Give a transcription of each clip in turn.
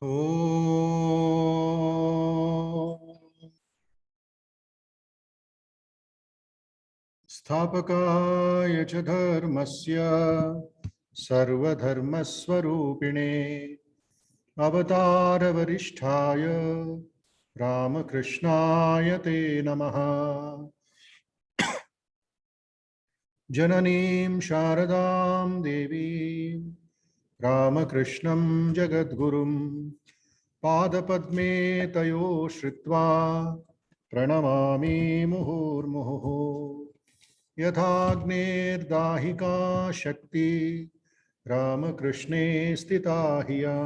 ॐ स्थापकाय च धर्मस्य सर्वधर्मस्वरूपिणे अवतारवरिष्ठाय रामकृष्णाय ते नमः। जननीं शारदां देवीं रामकृष्णं जगद्गुरुं पादपद्मे तयो श्रित्वा प्रणमामि मुहुर्मुहुः। यथाग्नेर्दाहिका शक्ति रामकृष्णे स्थिता हिया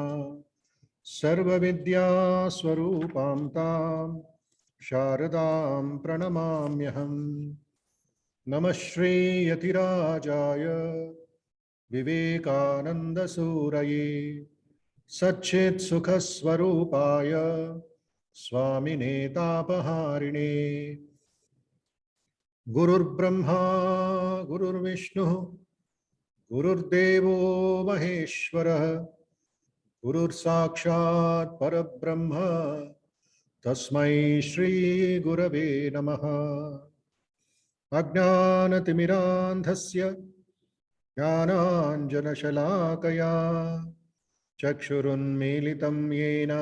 सर्वविद्यास्वरूपां तां शारदां प्रणमाम्यहम्। नमः श्रीयतिराजाय विवेकानन्दसूरये सच्चित्सुखस्वरूपाय स्वामिने तापहारिणे गुरुर्ब्रह्मा गुरुर्विष्णुः गुरुर्देवो महेश्वरः गुरुर्साक्षात् परब्रह्म तस्मै श्रीगुरवे नमः। अज्ञानतिमिरान्धस्य ज्ञानाञ्जनशलाकया चक्षुरुन्मीलितं येन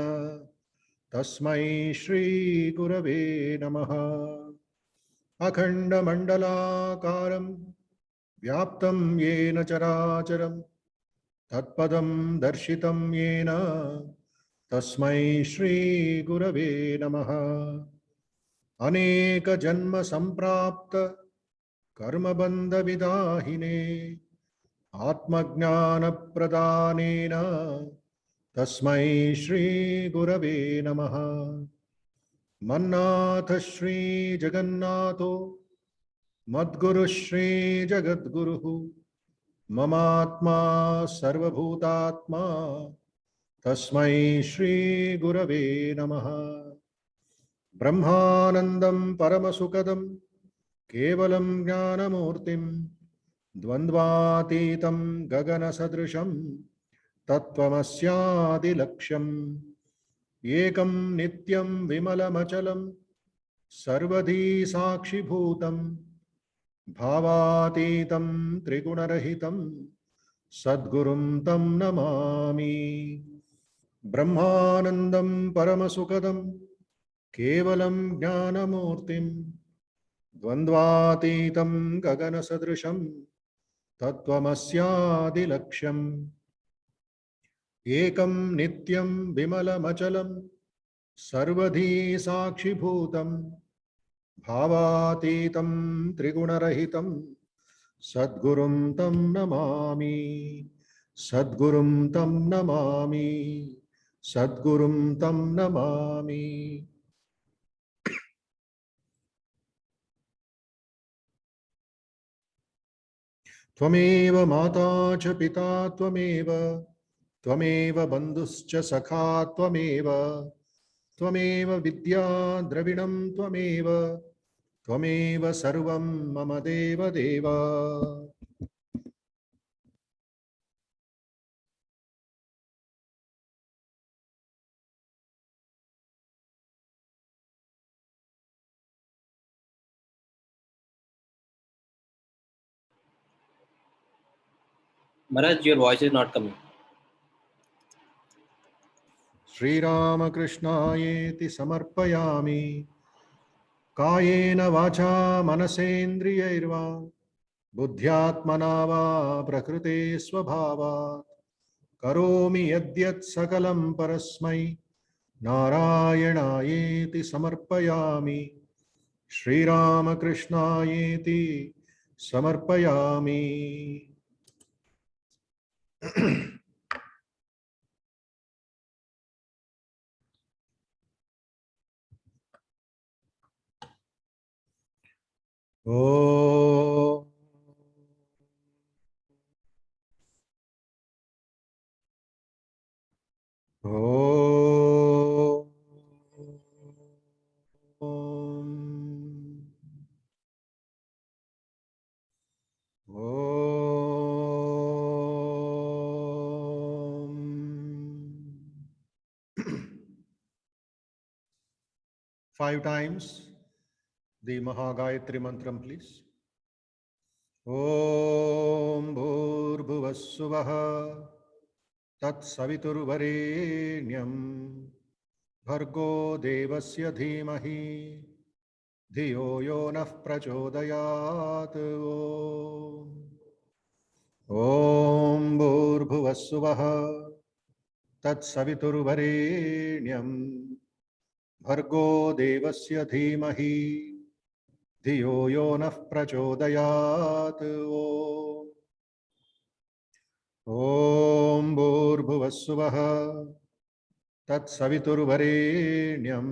तस्मै श्रीगुरवे नमः। अखण्डमण्डलाकारं व्याप्तं येन चराचरं तत्पदं दर्शितं येन तस्मै श्रीगुरवे नमः। अनेकजन्मसम्प्राप्त कर्मबन्धविदाहिने आत्मज्ञानप्रदानेन तस्मै श्रीगुरवे नमः। मन्नाथ श्रीजगन्नाथो मद्गुरुः श्रीजगद्गुरुः ममात्मा सर्वभूतात्मा तस्मै श्रीगुरवे नमः। ब्रह्मानन्दं परमसुखदं केवलं ज्ञानमूर्तिं द्वन्द्वातीतं गगनसदृशं तत्त्वमस्यादिलक्ष्यम् एकं नित्यं विमलमचलं सर्वधी साक्षिभूतं भावातीतं त्रिगुणरहितं सद्गुरुं तं नमामि। ब्रह्मानन्दं परमसुखदं केवलं ज्ञानमूर्तिं द्वन्द्वातीतं गगनसदृशं तत्त्वमस्यादिलक्ष्यम् एकं नित्यं विमलमचलं सर्वधी साक्षिभूतं भावातीतं त्रिगुणरहितं सद्गुरुं तं नमामि। सद्गुरुं तं नमामि। सद्गुरुं तं नमामि। त्वमेव माता च पिता त्वमेव त्वमेव बन्धुश्च सखा त्वमेव त्वमेव विद्या द्रविणं त्वमेव त्वमेव सर्वं मम देवदेव। Maharaj, your voice is not coming. श्रीरामकृष्णायेति समर्पयामि कायेन वाचा मनसेन्द्रियैर्वा बुद्ध्यात्मना वा प्रकृते स्वभावात् करोमि यद्यत् सकलं परस्मै नारायणायेति समर्पयामि। श्रीरामकृष्णायेति समर्पयामि। ओ 5 times the Mahagayatri Mantram, please. Om Bhurbhuvah Suvah Tat Saviturvarenyam Bhargo Devasya Dhimahi Dhiyo Yo Nah Prachodayat. Om Bhurbhuvah Suvah Tat Saviturvarenyam Bhargo Devasya Dhimahi Dhiyo Yo Nah Prachodayat. Om Bhurbhuvah Suvah Tat Saviturvarenyam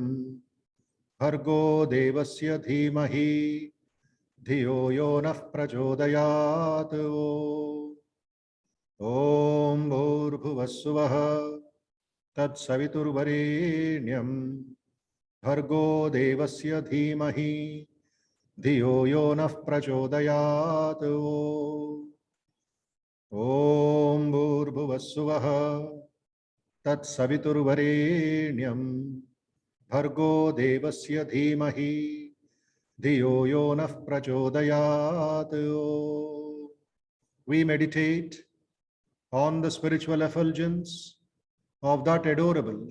Bhargo Devasya Dhimahi Dhiyo Yo Nah Prachodayat. Om Bhurbhuvah Suvah Tat Saviturvarenyam Bhargo Devasya Dhimahi Dhiyo Yo Nah Prachodayat. Om Bhurbhuvah Suvah Tat Saviturvarenyam Bhargo Devasya Dhimahi Dhiyo Yo Nah Prachodayat. We meditate on the spiritual effulgence of that adorable,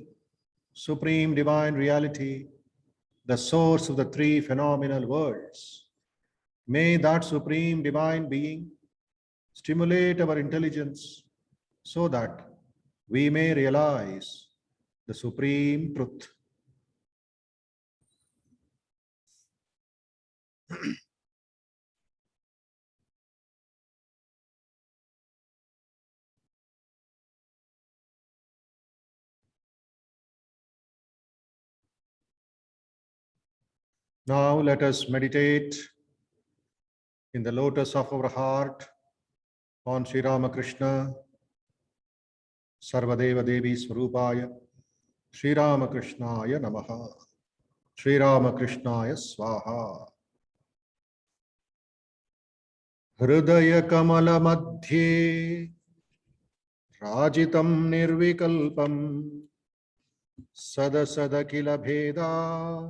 supreme divine reality, the source of the three phenomenal worlds. May that supreme divine being stimulate our intelligence so that we may realize the supreme truth. Now let us meditate in the lotus of our heart on Sri Ramakrishna, Sarvadeva Devi Swarupaya, Sri Ramakrishnaya Namaha, Sri Ramakrishnaya Swaha. Hridaya Kamala Madhye Rajitam Nirvikalpam Sada Kila Bheda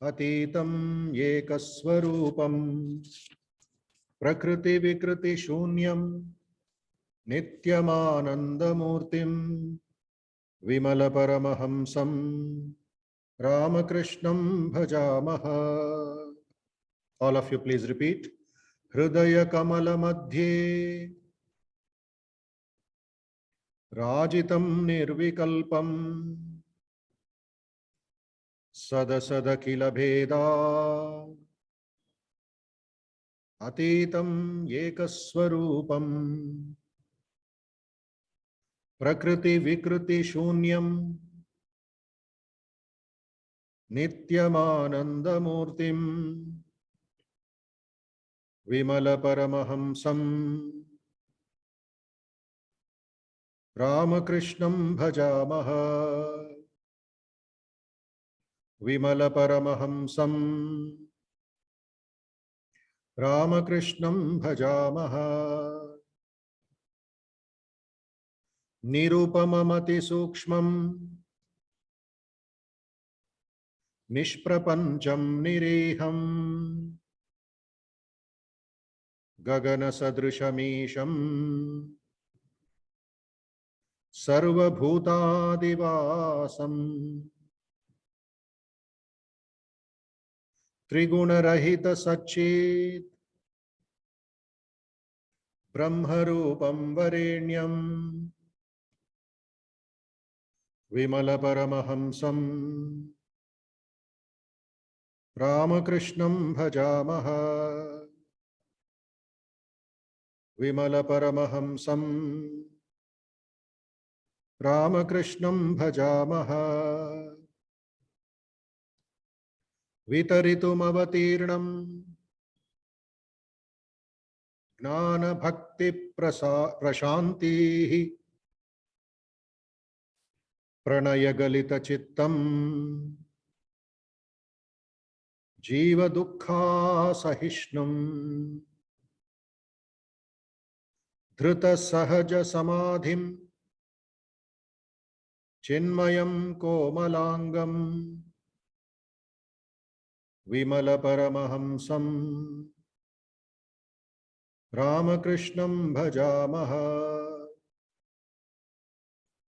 Atitam Ekaswarupam Prakriti Vikriti Shunyam Nityamanandamurtim Vimala Paramahamsam Ramakrishnam Bhajamaha. All of you please repeat. Hridaya Kamala Madhye Rajitam Nirvikalpam Sada Kila Bheda Atitam Ekaswarupam Prakriti Vikriti Shunyam Nityamanandamurtim Vimala Paramahamsam Ramakrishnam Bhajamaha. Vimala Paramahamsam Ramakrishnam Bhajamaha. Nirupamamati Sukshmam Nishprapancham Nireham Gagana Sadrishamisham Sarvabhutadivasam Trigunarahita Satchit Brahmarupam Varenyam Vimala Paramahamsam Ramakrishnam Bhajamaha. Vimala Paramahamsam Ramakrishnam Bhajamaha. Vitaritum avatirnam Gnana Bhakti Prashantihi Pranaya Galita Chittam Jiva Dukkha Sahishnam Dhrita Sahaja Samadhim Chinmayam Komalangam Vimala Paramahamsam Ramakrishnam Bhajamaha.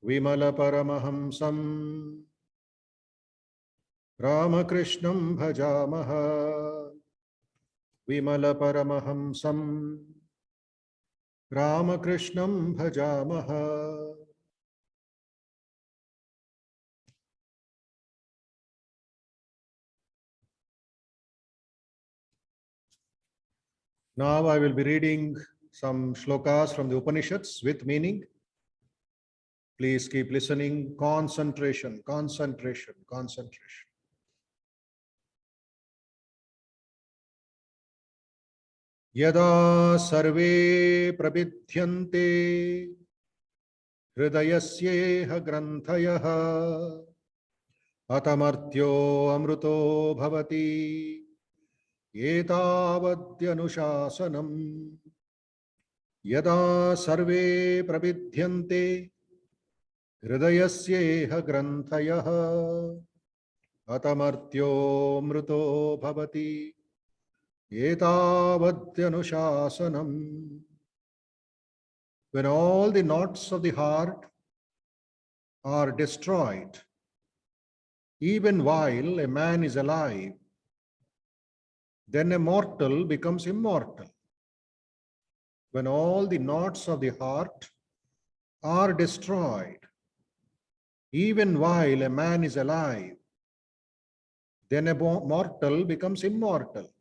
Vimala Paramahamsam Ramakrishnam Bhajamaha. Vimala Paramahamsam Ramakrishnam Bhajamaha. Now I will be reading some shlokas from the Upanishads with meaning. Please keep listening. Concentration, concentration, concentration. Yada sarve prabidhyante hridayasyeha granthayaha atamartyo amruto bhavati etavadyanuशासनम्. Yada sarve prabidhyante hridayasyeha granthayaha atamartyo amruto bhavati etavadyanuशासनम्. When all the knots of the heart are destroyed, even while a man is alive, then a mortal becomes immortal. When all the knots of the heart are destroyed, even while a man is alive, then a mortal becomes immortal.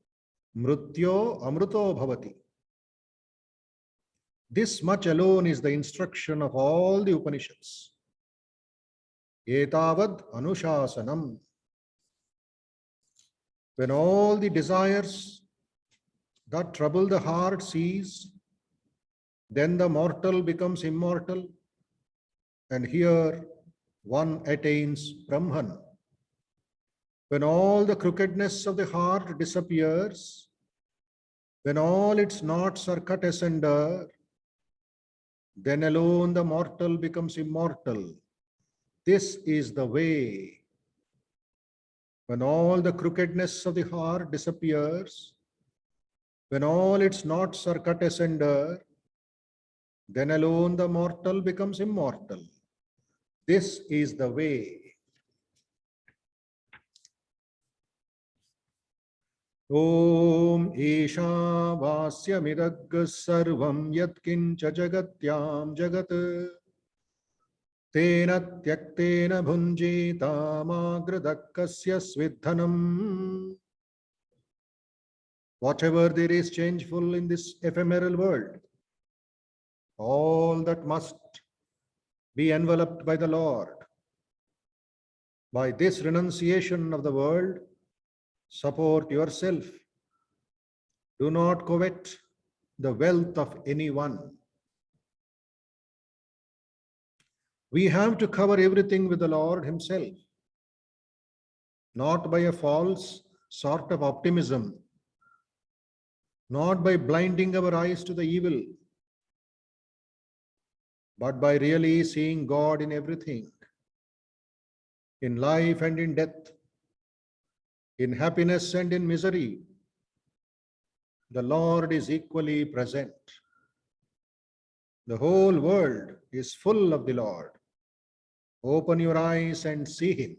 Mrutyo amruto bhavati. This much alone is the instruction of all the Upanishads. Etavad anushasanam. When all the desires that trouble the heart cease, then the mortal becomes immortal, and here one attains Brahman. When all the crookedness of the heart disappears, when all its knots are cut asunder, then alone the mortal becomes immortal. This is the way. When all the crookedness of the heart disappears, when all its knots are cut asunder, then alone the mortal becomes immortal. This is the way. Om Isha Vasya Midagga Sarvam Yatkincha Jagatyam Jagat Tena Tyaktena Bhunjita Magradakasya Svidhanam. Whatever there is changeful in this ephemeral world, all that must be enveloped by the Lord. By this renunciation of the world, support yourself. Do not covet the wealth of anyone. We have to cover everything with the Lord Himself, not by a false sort of optimism, not by blinding our eyes to the evil, but by really seeing God in everything, in life and in death, in happiness and in misery. The Lord is equally present. The whole world is full of the Lord. Open your eyes and see Him.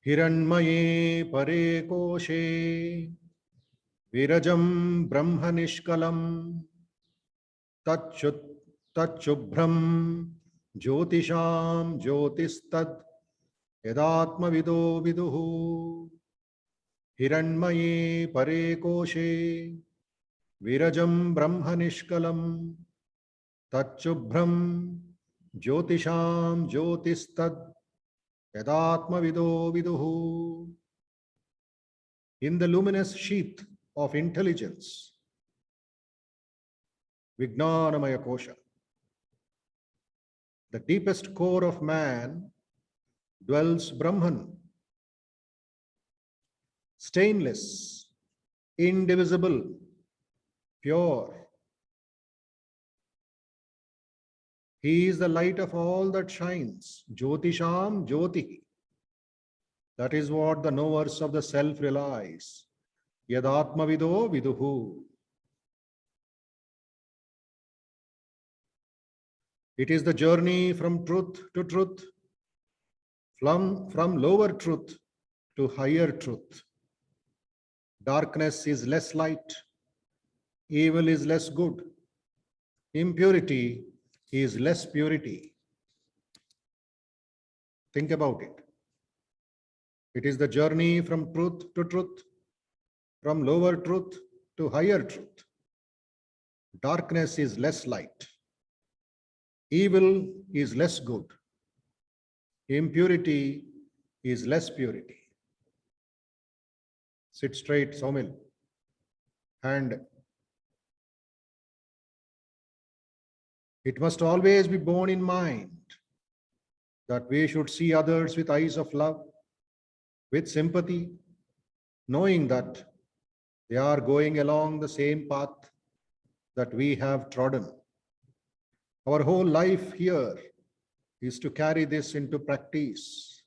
Hiranmaye pare koshe virajam brahma nishkalam tachubhram jyotisham jyotistad yadatma vido viduhu. Hiranmaye pare koshe virajam brahma nishkalam tachubhram jyotisham jyotistad yadatma vido viduhu. In the luminous sheath of intelligence, Vijnanamaya Kosha, the deepest core of man, dwells Brahman, stainless, indivisible, pure. He is the light of all that shines. Jyotisham Jyoti. That is what the knowers of the self realize. Yadatmavido viduhu. It is the journey from truth to truth, from lower truth to higher truth. Darkness is less light, evil is less good, impurity is less purity. Think about it. It is the journey from truth to truth, from lower truth to higher truth. Darkness is less light, evil is less good, impurity is less purity. Sit straight, Somil. And it must always be borne in mind that we should see others with eyes of love, with sympathy, knowing that they are going along the same path that we have trodden. Our whole life here is to carry this into practice.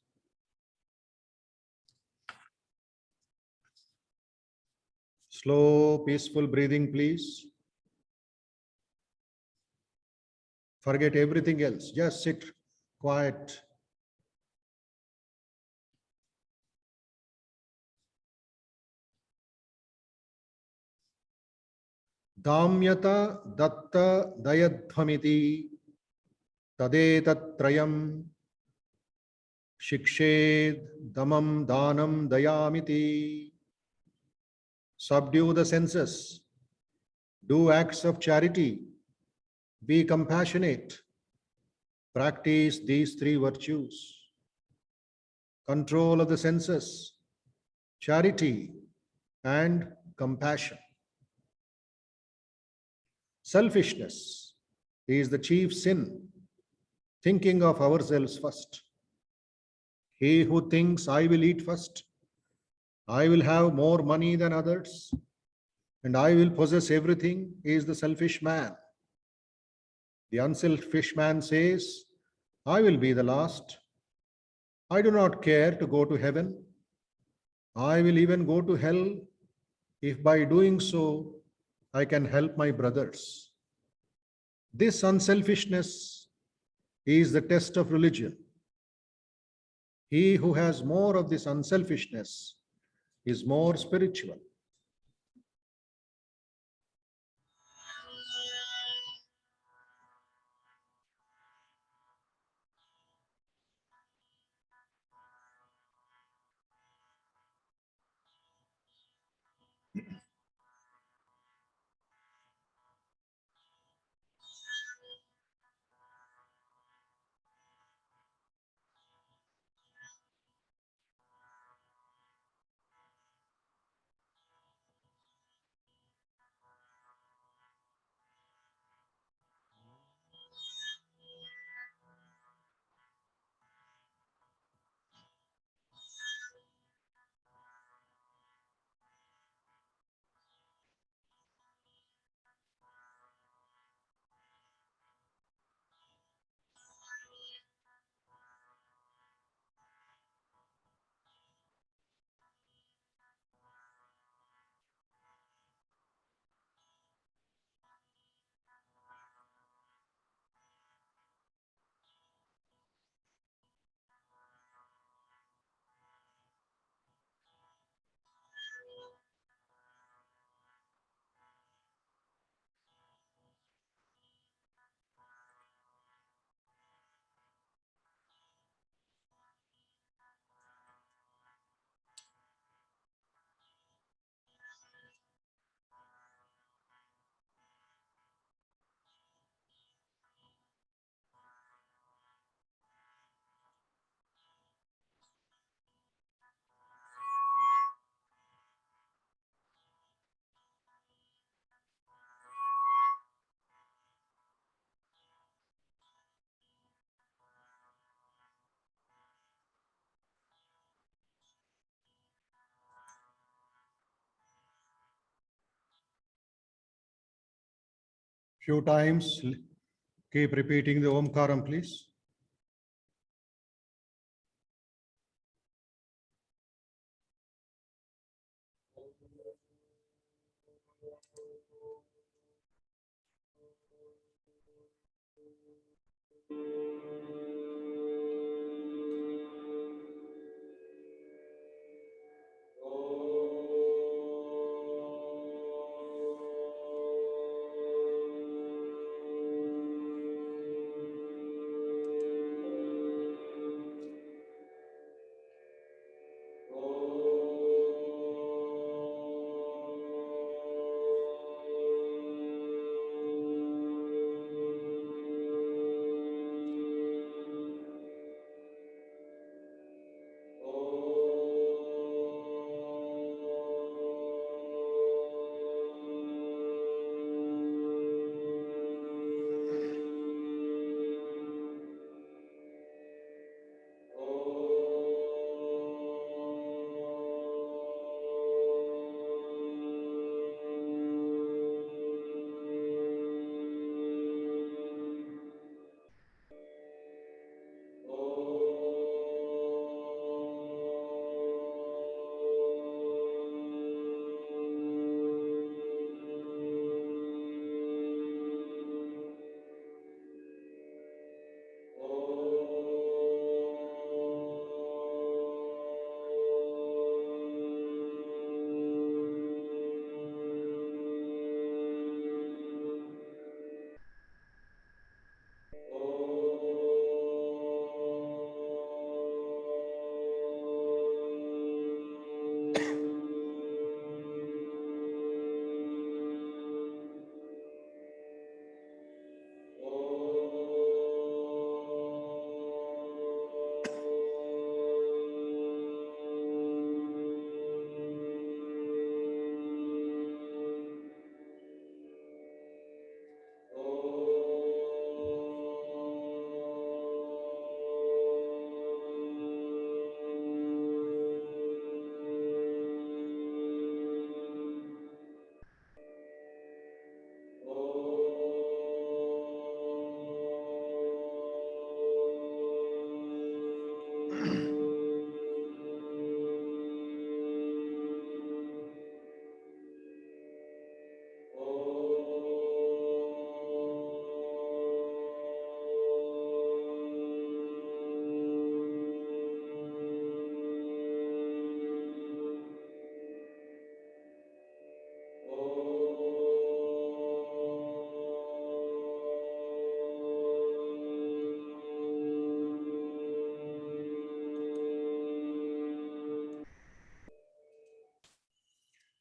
Slow, peaceful breathing, please. Forget everything else. Just sit quiet. Damyata datta dayadhamiti tadetattrayam shikshed damam danam dayamiti. Subdue the senses. Do acts of charity. Be compassionate. Practice these three virtues. Control of the senses, charity, and compassion. Selfishness is the chief sin, thinking of ourselves first. He who thinks, I will eat first, I will have more money than others, and I will possess everything, is the selfish man. The unselfish man says, I will be the last. I do not care to go to heaven. I will even go to hell if by doing so I can help my brothers. This unselfishness is the test of religion. He who has more of this unselfishness is more spiritual. Few times Keep repeating the Omkaram, please.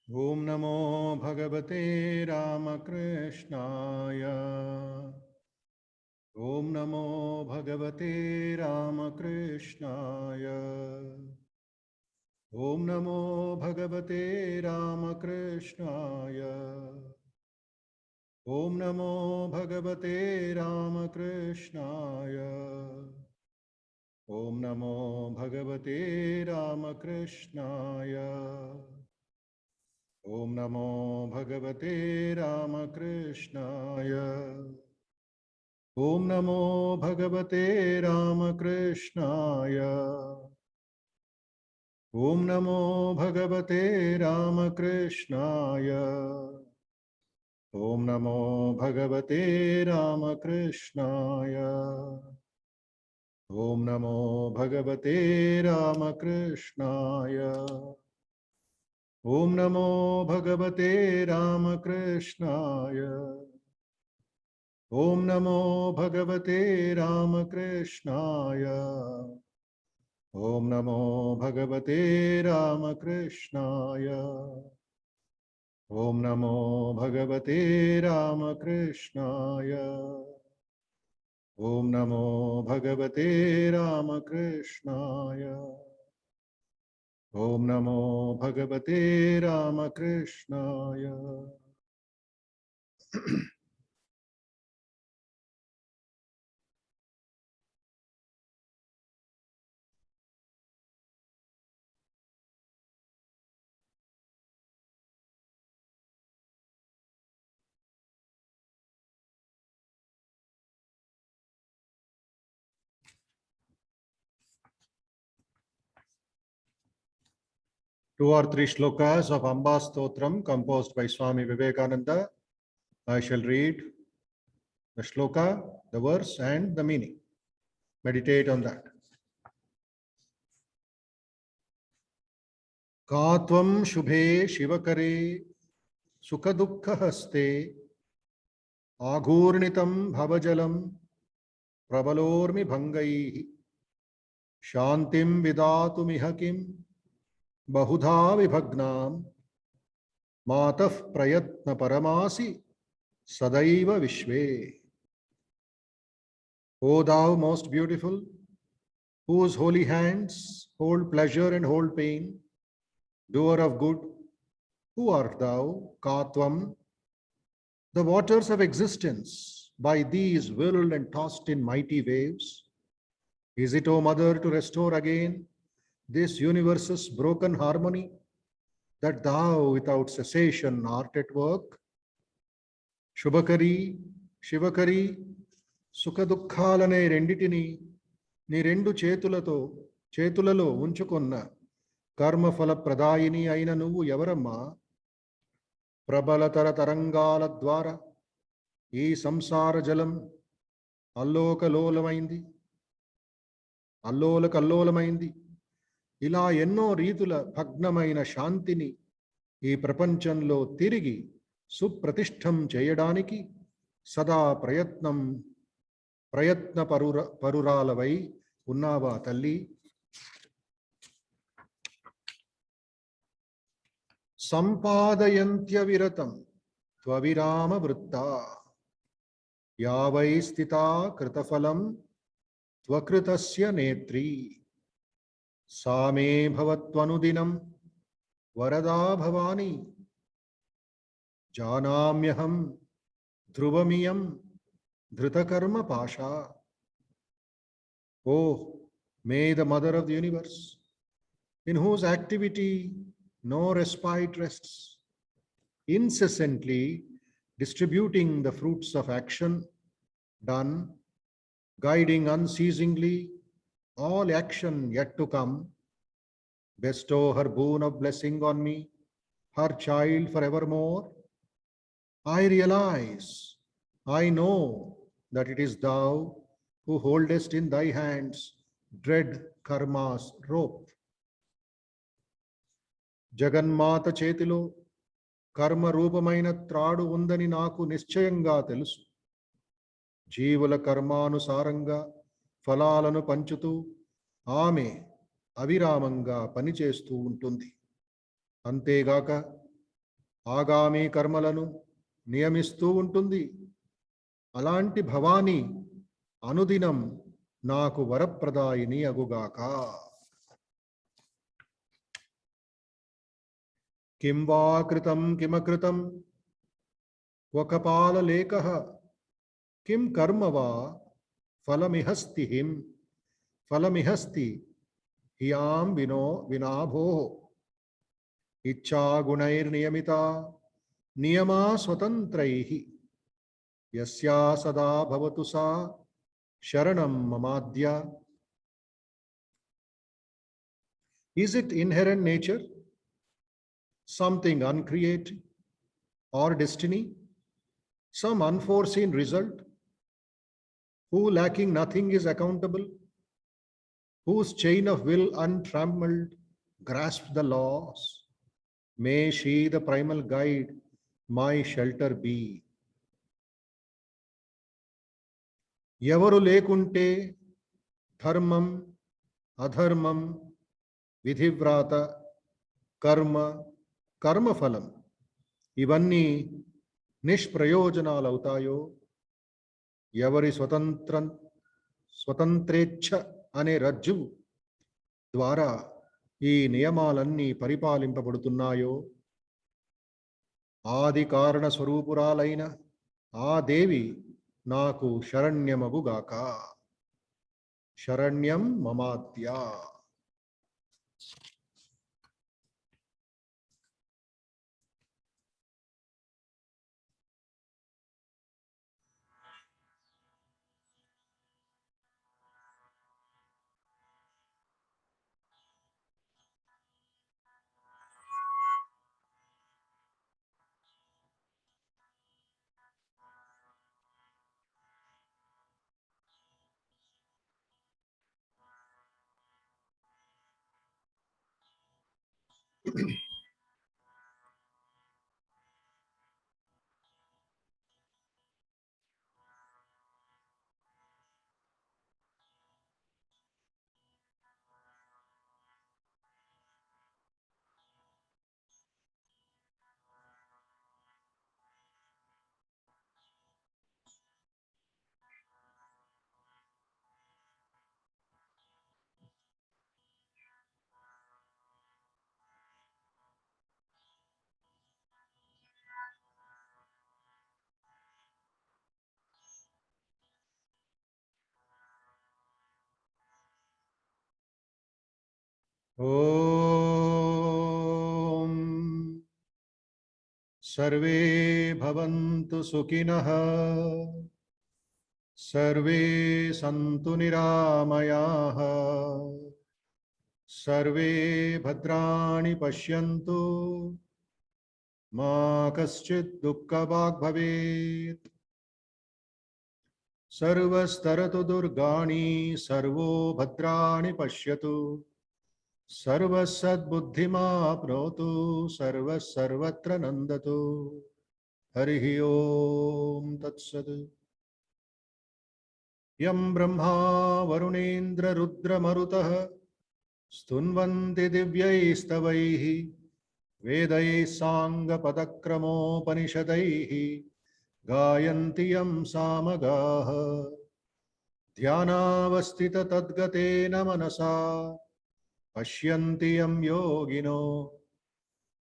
Om Namo Bhagavate Ramakrishnaaya. Om Namo Bhagavate Ramakrishnaaya. Om Namo Bhagavate Ramakrishnaaya. Om Namo Bhagavate Ramakrishnaaya. Om Namo Bhagavate Ramakrishnaaya. Om Namo Bhagavate Ramakrishnaaya. Om Namo Bhagavate Ramakrishnaaya. Om Namo Bhagavate Ramakrishnaaya. Om Namo Bhagavate Ramakrishnaaya. Om Namo Bhagavate Ramakrishnaaya. Om Namo Bhagavate Ramakrishnaaya. Om Namo Bhagavate Ramakrishnaaya. Om Namo Bhagavate Ramakrishnaaya. Om Namo Bhagavate Ramakrishnaaya. Om Namo Bhagavate Ramakrishnaaya. Om Namo Bhagavate Ramakrishnaaya. Two or three shlokas of Amba Stotram composed by Swami Vivekananda. I shall read the shloka, the verse, and the meaning. Meditate on that. Katvam Shubhe Shivakare Sukadukhahaste Aghurnitam Bhavajalam Prabalormi Bhangai Shantim Vidatumihakim Bahudha Vibhagnam Mataf Prayatna Paramasi Sadaiva Vishve. O thou most beautiful, whose holy hands hold pleasure and hold pain, doer of good, who art thou, Katvam? The waters of existence, by these whirled and tossed in mighty waves. Is it, O Mother, to restore again this universe's broken harmony, that thou without cessation art at work? Shubhakari, Shivakari, సుఖదుఖాలనే రెండిటిని నీ రెండు చేతులలో ఉంచుకున్న కర్మఫల ప్రదాయిని అయిన నువ్వు ఎవరమ్మా? ప్రబలతర తరంగాల ద్వారా ఈ సంసార జలం అల్లోలకల్లోలమైంది. ఇలా ఎన్నో రీతుల భగ్నమైన శాంతిని ఈ ప్రపంచంలో తిరిగి సుప్రతిష్టం చేయడానికి సదా ప్రయత్న పరురాలవై ఉన్నావా తల్లి? సంపాదయంత్య విరతం త్వవిరామ వృత్త యావై స్థితా కృతఫలం త్వకృతస్య నేత్రీ సామే భవత్వనుదినం వరదా Bhavani జానామ్యహం ధ్రువమియం Dritakarma Pasha. Oh, may the Mother of the universe, in whose activity no respite rests, incessantly distributing the fruits of action done, guiding unceasingly all action yet to come, bestow her boon of blessing on me, her child forevermore. I realize, I know that it is thou who holdest in thy hands dread karma's rope. జగన్మాత చేతిలో కర్మ రూపమైన త్రాడు ఉందని నాకు నిశ్చయంగా తెలుసు. జీవుల కర్మానుసారంగా ఫలాలను పంచుతూ ఆమె అవిరామంగా పనిచేస్తూ ఉంటుంది. అంతేగాక ఆగామి కర్మలను నియమిస్తూ ఉంటుంది. అలాంటి భవాని అనుదినం నాకు వరప్రదాయిని అగుగాక. కిం వా కృతం కిమకృతం క్వకపాల లేఖః కిం కర్మ వా ఫలమిహస్తి హియాం వినాభో ఇచ్చా గుణైర్నియమితా నియమా స్వతంత్రైః యస్యా సదా భవతు సా శరణం మమాద్య. Is it inherent nature, something uncreated, or destiny, some unforeseen result, who lacking nothing is accountable, whose chain of will untrammeled grasps the laws? May she, the primal guide, my shelter be. ఎవరు లేకుంటే ధర్మం, అధర్మం, విధివ్రాత, కర్మఫలం ఇవన్నీ నిష్ప్రయోజనాలవుతాయో, ఎవరి స్వతంత్రేచ్ఛ అనే రజ్జువు ద్వారా ఈ నియమాలన్నీ పరిపాలింపబడుతున్నాయో, ఆది కారణ స్వరూపురాలైన ఆ దేవి నాకు శరణ్యమగుగాక. శరణ్యం మమాద్య. ॐ सर्वे भवन्तु सुखिनः सर्वे सन्तु निरामयाः सर्वे भद्राणि पश्यन्तु मा कश्चित् दुःखभाग् भवेत् सर्वस्तरतु दुर्गाणि सर्वो भद्राणि पश्यतु सर्वसद्बुद्धिमाप्नोतु सर्वः सर्वत्र नन्दतु हरिः ओम तत्सत् यं ब्रह्मा वरुणेन्द्ररुद्रमरुतः स्तुन्वन्ति दिव्यैस्तवैः वेदैः साङ्गपदक्रमोपनिषदैः गायन्ति यं सामगाः ध्यानावस्थिततद्गतेन मनसा पश्यन्ति यं योगिनो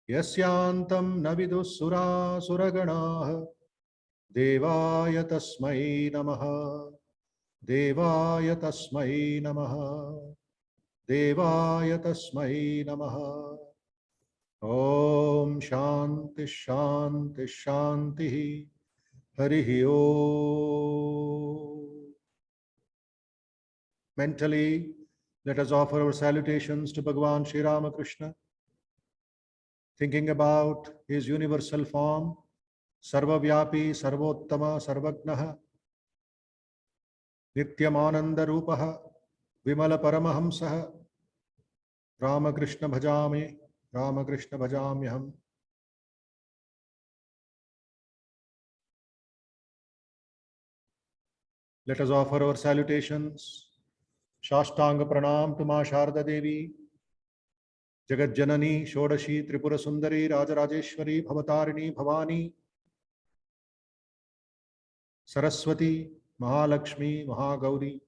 यस्यान्तं न विदुः सुरासुरगणाः देवाय तस्मै नमः देवाय तस्मै नमः देवाय तस्मै नमः। ओम शांति शांति शांति हरिः ओम। Mentally, let us offer our salutations to Bhagavan Sri Ramakrishna, thinking about his universal form, Sarvavyapi, Sarvottama, Sarvagnaha, Nityamananda Rupaha, Vimala Paramahamsaha, Ramakrishna Bhajami, Ramakrishna Bhajamyaham. Let us offer our salutations, Shashtanga Pranam to Ma Sharda Devi, Jagat Janani, Shodashi, Tripura Sundari, Rajarajeshwari, Bhavatarini, Bhavani, Saraswati, Mahalakshmi, Mahagauri.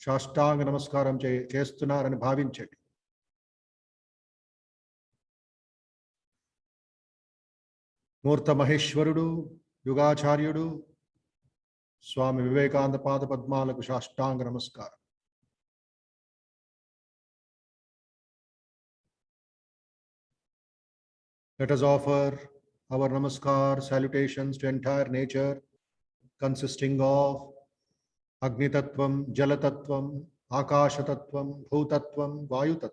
Shashtanga Namaskaram Chestunnarani Bhavinchandi. Murta Maheshwarudu, Yugacharyudu, Swami Vivekananda Pada Padmalaku Shashtanga Namaskaram. Let us offer our namaskar salutations to entire nature, consisting of Agni Tattvam, Jala Tattvam, Akasha Tattvam, Bhutattvam, Vayu Tattvam.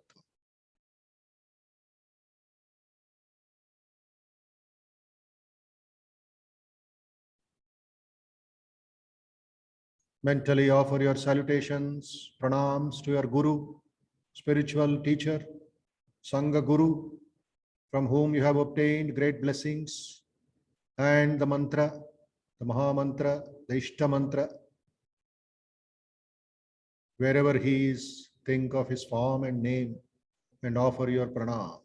Mentally offer your salutations, pranams to your Guru, spiritual teacher, Sangha Guru, from whom you have obtained great blessings, and the mantra, the Maha Mantra, the Ishta Mantra. Wherever he is, think of his form and name and offer your pranam.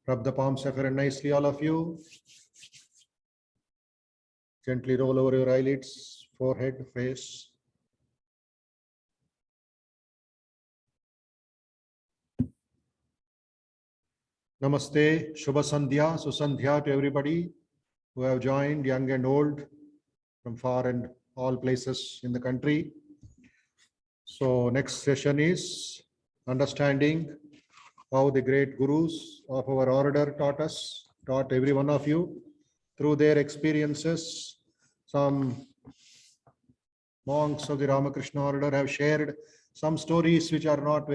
Rub the palms very nicely, all of you. Gently roll over your eyelids, forehead, face. Namaste, Shubha Sandhya, Susandhya to everybody who have joined, young and old, from far and all places in the country. So next session is understanding how the great gurus of our order taught every one of you through their experiences. Some monks of the Ramakrishna order have shared some stories which are not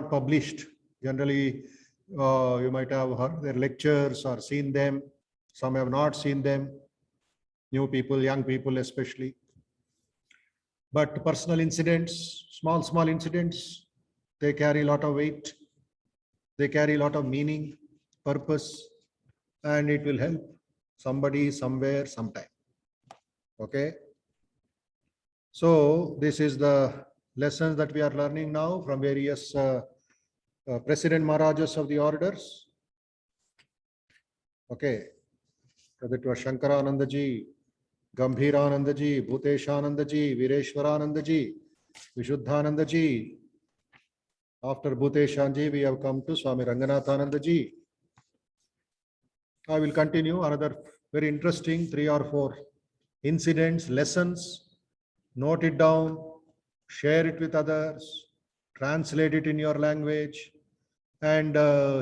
published. Generally, you might have heard their lectures or seen them. Some have not seen them. New people, young people especially. But personal incidents, small incidents, They carry a lot of weight. They carry a lot of meaning, purpose, and it will help somebody somewhere sometime. Okay. So this is the lessons that we are learning now from various President Maharajas of the orders. Okay. Whether it was Shankarananda ji, Gambhirananda ji, Bhuteshananda ji, Vireshwarananda ji, Vishuddhananda ji. After Bhuteshan ji, we have come to Swami Ranganathananda ji. I will continue another very interesting 3 or 4 incidents, lessons. Note it down, share it with others, translate it in your language, and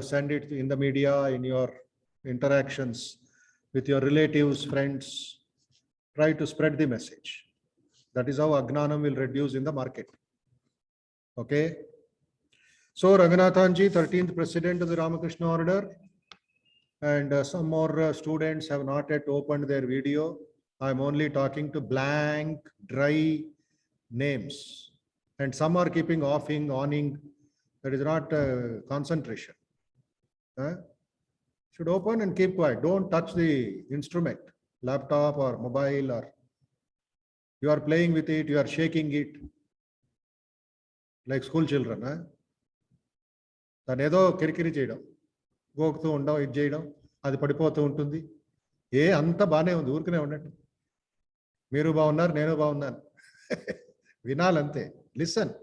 send it in the media, in your interactions with your relatives, friends. Try to spread the message. That is how Agnanam will reduce in the market. Okay. So Ranganathanji, 13th President of the Ramakrishna Order, and some more students have not yet opened their video. I'm only talking to blank, dry names, and some are keeping offing, oning. That is not concentration. Should open and keep quiet. Don't touch the instrument, laptop or mobile, or you are playing with it, you are shaking it like school children. దాన్ని ఏదో కిరికిరి చేయడం, గోకుతూ ఉండడం, ఇది చేయడం, అది పడిపోతూ ఉంటుంది. అంత బాగానే ఉంది, ఊరికనే ఉన్నట్టు. మీరు బాగున్నారు, నేను బాగున్నాను. వినాలంతే. Listen.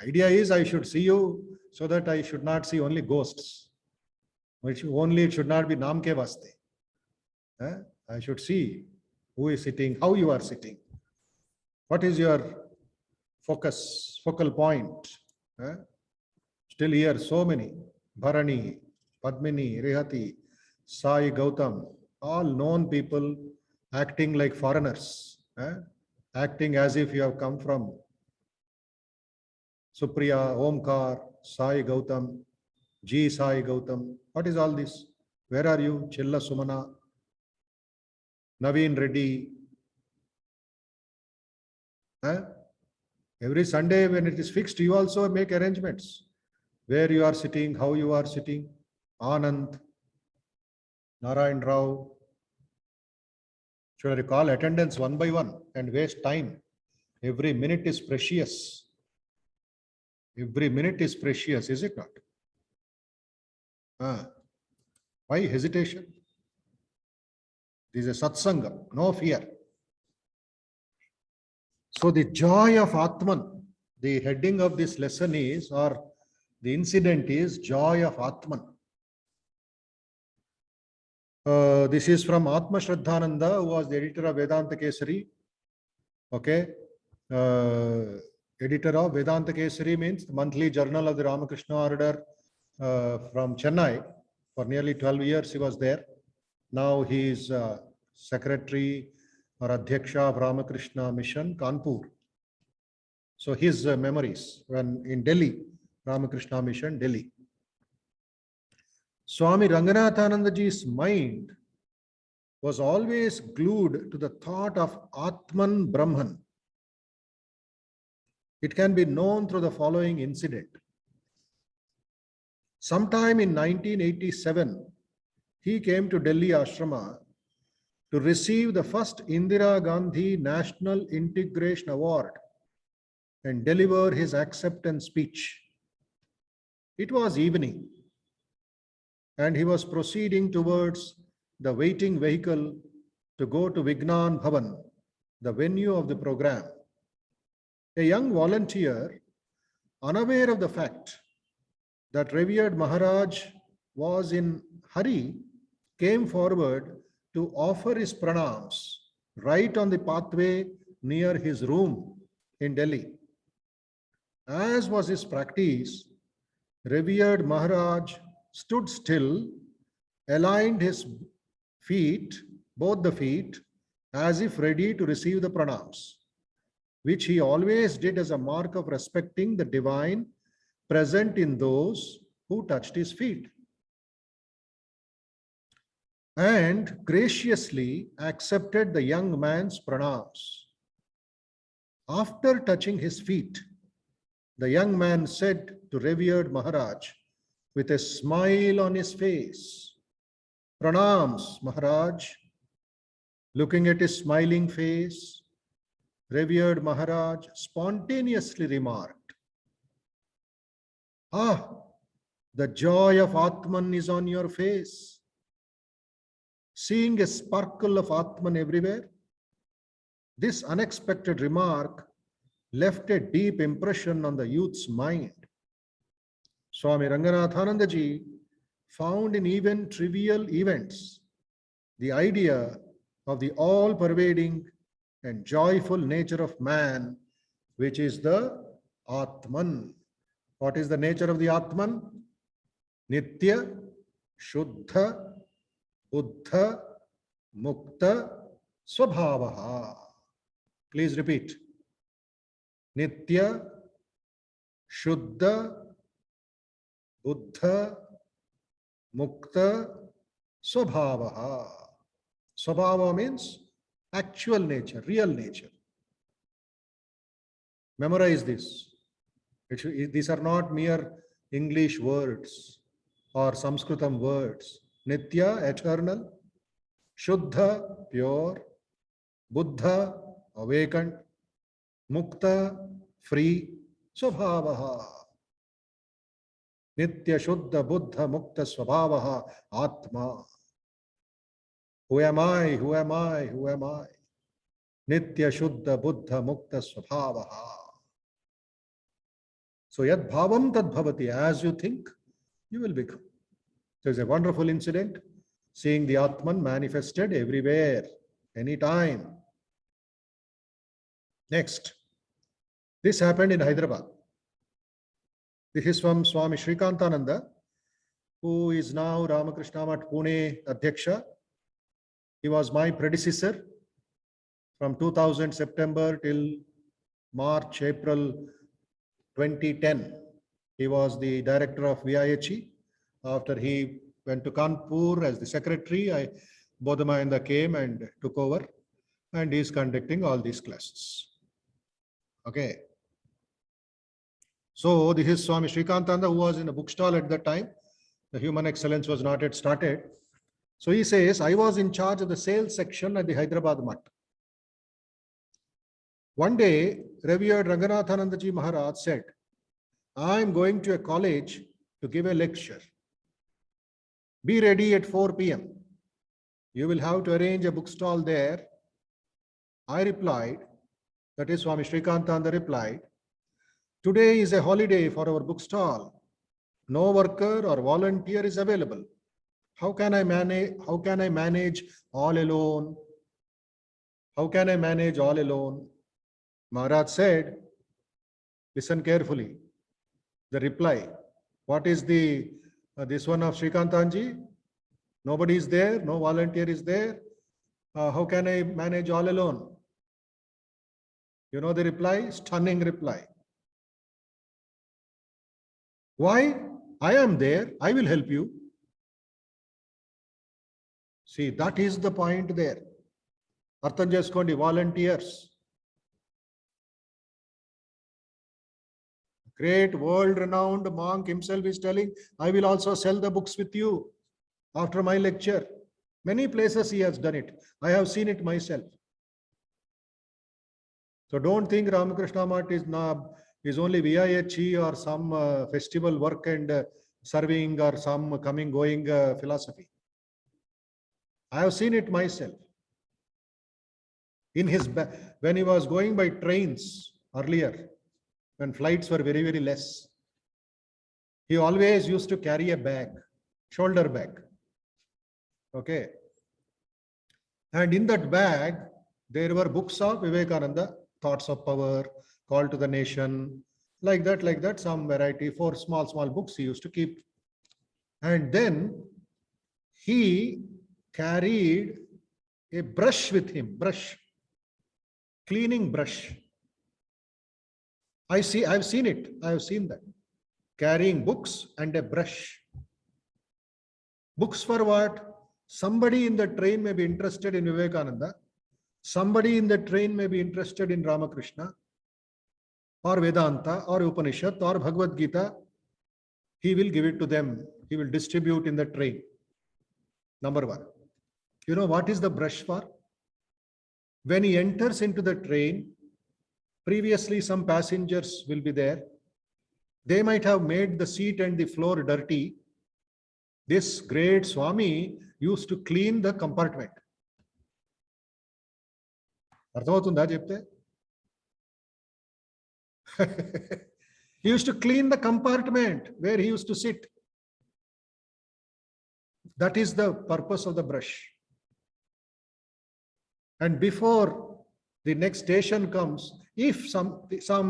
Idea is I should see you so that I should not see only ghosts. It should not be naam ke vaste. I should see who is sitting, how you are sitting. What is your focal point? Still here, so many. Bharani, Padmini, Rihati, Sai Gautam, all known people acting like foreigners, acting as if you have come from Supriya, Omkar, Sai Gautam, G. Sai Gautam. What is all this? Where are you? Chilla Sumana, Naveen Reddy. Every Sunday when it is fixed, you also make arrangements. Where you are sitting, how you are sitting. Anand, Narayan Rao. Should I recall attendance one by one and waste time? Every minute is precious. Every minute is precious, is it not? Why hesitation? This is a satsanga, no fear. So the joy of Atman, the heading of this lesson is, or the incident is, joy of Atman. This is from Atma Shraddhananda, who was the editor of Vedanta Kesari. Okay. Editor of Vedanta Kesari means the monthly journal of the Ramakrishna Order from Chennai. For nearly 12 years he was there. Now he is secretary or Adhyaksha of Ramakrishna Mission, Kanpur. So his memories when in Delhi, Ramakrishna Mission, Delhi. Swami Ranganathanandaji's mind was always glued to the thought of Atman Brahman. It can be known through the following incident. Sometime in 1987, he came to Delhi Ashrama to receive the first Indira Gandhi National Integration Award and deliver his acceptance speech. It was evening, and he was proceeding towards the waiting vehicle to go to Vignan Bhavan, the venue of the program. A young volunteer, unaware of the fact that revered Maharaj was in hurry, came forward to offer his pranams right on the pathway near his room in Delhi. As was his practice, revered Maharaj stood still, aligned his feet, both the feet, as if ready to receive the pranams, which he always did as a mark of respecting the divine present in those who touched his feet, and graciously accepted the young man's pranams. After touching his feet, The young man said to revered Maharaj with a smile on his face, "Pranams, Maharaj." Looking at his smiling face, revered Maharaj spontaneously remarked, "Ah, the joy of Atman is on your face." Seeing a sparkle of Atman everywhere, this unexpected remark left a deep impression on the youth's mind. Swami Ranganathananda ji found in even trivial events the idea of the all-pervading and joyful nature of man, which is the Atman. What is the nature of the Atman? Nitya, Shuddha, Buddha, Mukta, Swabhavaha. Please repeat. Nitya, Shuddha, Buddha, Mukta, Swabhavaha. Swabhava means actual nature, real nature. Memorize this. These are not mere English words or Sanskritam words. Nitya, eternal. Shuddha, pure. Buddha, awakened. Mukta, free. Swabhavaha. Nitya, Shuddha, Buddha, Mukta, Swabhavaha, Atma. Who am I? Who am I? Who am I? Nitya, Shuddha, Buddha, Mukta, Swabhavaha. So yad bhavam tad bhavati. As you think, you will become. There's a wonderful incident, seeing the Atman manifested everywhere, anytime. Next, this happened in Hyderabad. This is from Swami Srikantananda, who is now Ramakrishna Math Pune Adhyaksha. He was my predecessor from 2000 September till March, April 2010. He was the director of VIHE. After he went to Kanpur as the secretary, Bodhamayanda came and took over, and he is conducting all these classes. Okay. So this is Swami Srikantananda, who was in a bookstall at that time. The Human Excellence was not yet started. So he says, I was in charge of the sales section at the Hyderabad Math. One day, revered Ranganathananda ji Maharaj said, I am going to a college to give a lecture. Be ready at 4 p.m. You will have to arrange a bookstall there. I replied, that is Swami Srikantananda replied, today is a holiday for our bookstall. No worker or volunteer is available. How can I manage all alone? How can I manage all alone? Maharaj said, listen carefully. The reply, what is this one of Srikantanji? Nobody is there, no volunteer is there. How can I manage all alone? You know the reply? Stunning reply. Why? I am there. I will help you. See, that is the point there. Artham cheskondi, volunteers. Great world-renowned monk himself is telling, I will also sell the books with you after my lecture. Many places he has done it. I have seen it myself. So don't think Ramakrishna Math is only VIHE or some festival work and serving or some coming going philosophy. I have seen it myself. When he was going by trains earlier, when flights were very, very less, he always used to carry a bag, shoulder bag. Okay. And in that bag, there were books of Vivekananda, Thoughts of Power, Call to the Nation, like that, some variety, 4 small books he used to keep. And then he carried a brush with him, cleaning brush. I've seen it. I have seen that. Carrying books and a brush. Books for what? Somebody in the train may be interested in Vivekananda. Somebody in the train may be interested in Ramakrishna. or Vedanta or Upanishad or Bhagavad Gita, he will give it to them. He will distribute in the train. Number one. You know what is the brush for? When he enters into the train, previously some passengers will be there. They might have made the seat and the floor dirty. This great Swami used to clean the compartment. అర్థమవుతుందా చెప్తే? He used to clean the compartment where he used to sit. That is the purpose of the brush. And before the next station comes, if some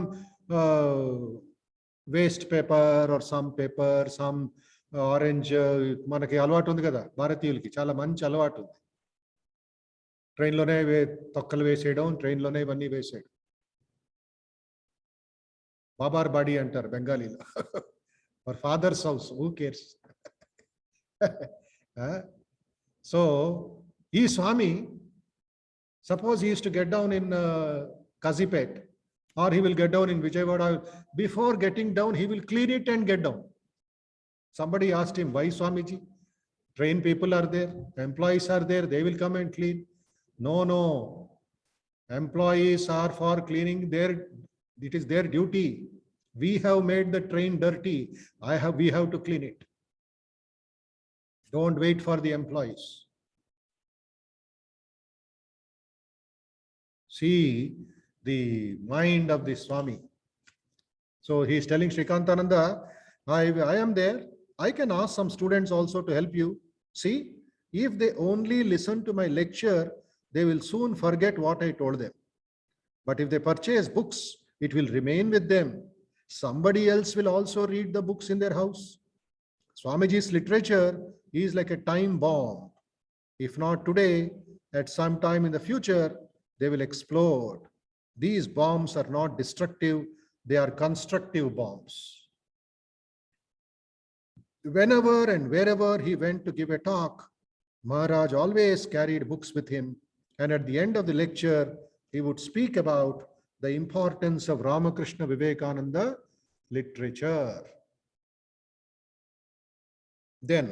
waste paper or some paper, some orange, మనకి అలవాటు ఉంది కదా భారతీయులకి, చాలా మంచి అలవాటు ఉంది. ట్రైన్లోనే తొక్కలు వేసేయడం, ట్రైన్లోనే ఇవన్నీ వేసేయడం. బాబార్ బాడీ అంటారు బెంగాలీలో. For father's house, who cares? So ఈ Swami, suppose he used to get down in Kazipet, or he will get down in Vijayawada. Before getting down, he will clean it and get down. Somebody asked him, why Swamiji? Train people are there, employees are there, they will come and clean. No. Employees are for cleaning it is their duty. We have made the train dirty. We have to clean it. Don't wait for the employees. See the mind of the Swami. So he is telling Srikantananda, I am there. I can ask some students also to help you. See, if they only listen to my lecture, they will soon forget what I told them. But if they purchase books, it will remain with them. Somebody else will also read the books in their house. Swamiji's literature is like a time bomb. If not today, at some time in the future, they will explode. These bombs are not destructive, they are constructive bombs. Whenever and wherever he went to give a talk, Maharaj always carried books with him, and at the end of the lecture, he would speak about the importance of Ramakrishna Vivekananda literature. Then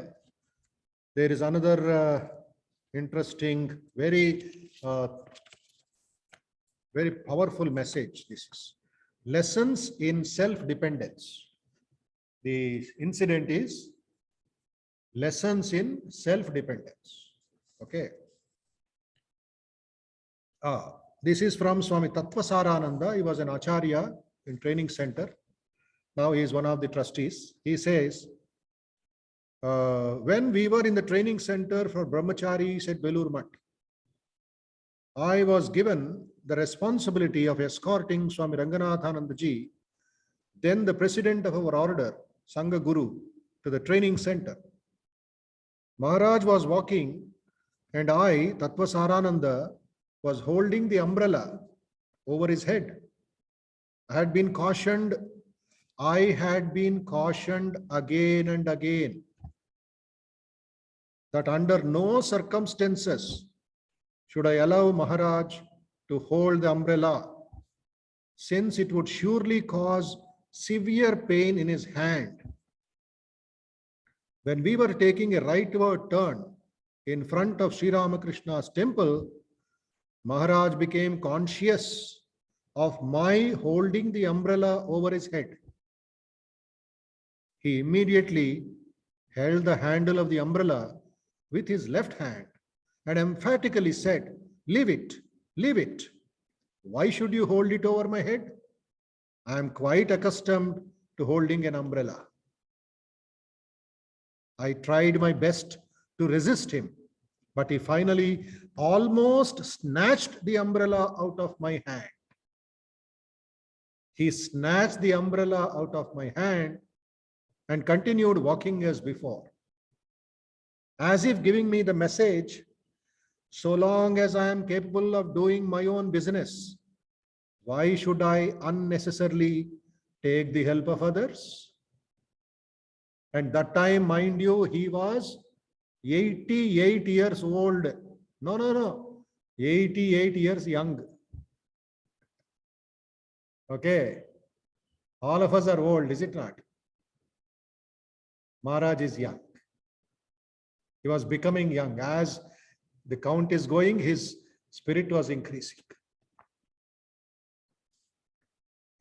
there is another interesting, very powerful message. This is lessons in self-dependence. The incident is lessons in self-dependence. Okay. This is from Swami Tattvasarananda. He was an acharya in training center. Now he is one of the trustees. He says, when we were in the training center for brahmacharis at Belur Math, I was given the responsibility of escorting Swami Ranganathananda ji, then the president of our order, Sangha Guru, to the training center. Maharaj was walking and I, Tattvasarananda, was holding the umbrella over his head. I had been cautioned again and again that under no circumstances should I allow Maharaj to hold the umbrella, since it would surely cause severe pain in his hand. When we were taking a rightward turn in front of Sri Ramakrishna's temple, Maharaj became conscious of my holding the umbrella over his head. He immediately held the handle of the umbrella with his left hand and emphatically said, "Leave it, leave it. Why should you hold it over my head? I am quite accustomed to holding an umbrella." I tried my best to resist him, but he finally almost snatched the umbrella out of my hand. He snatched the umbrella out of my hand and continued walking as before, as if giving me the message, so long as I am capable of doing my own business, why should I unnecessarily take the help of others? And that time, mind you, he was 88 years old. No. 88 years young. Okay. All of us are old, is it not? Maharaj is young. He was becoming young. As the count is going, his spirit was increasing.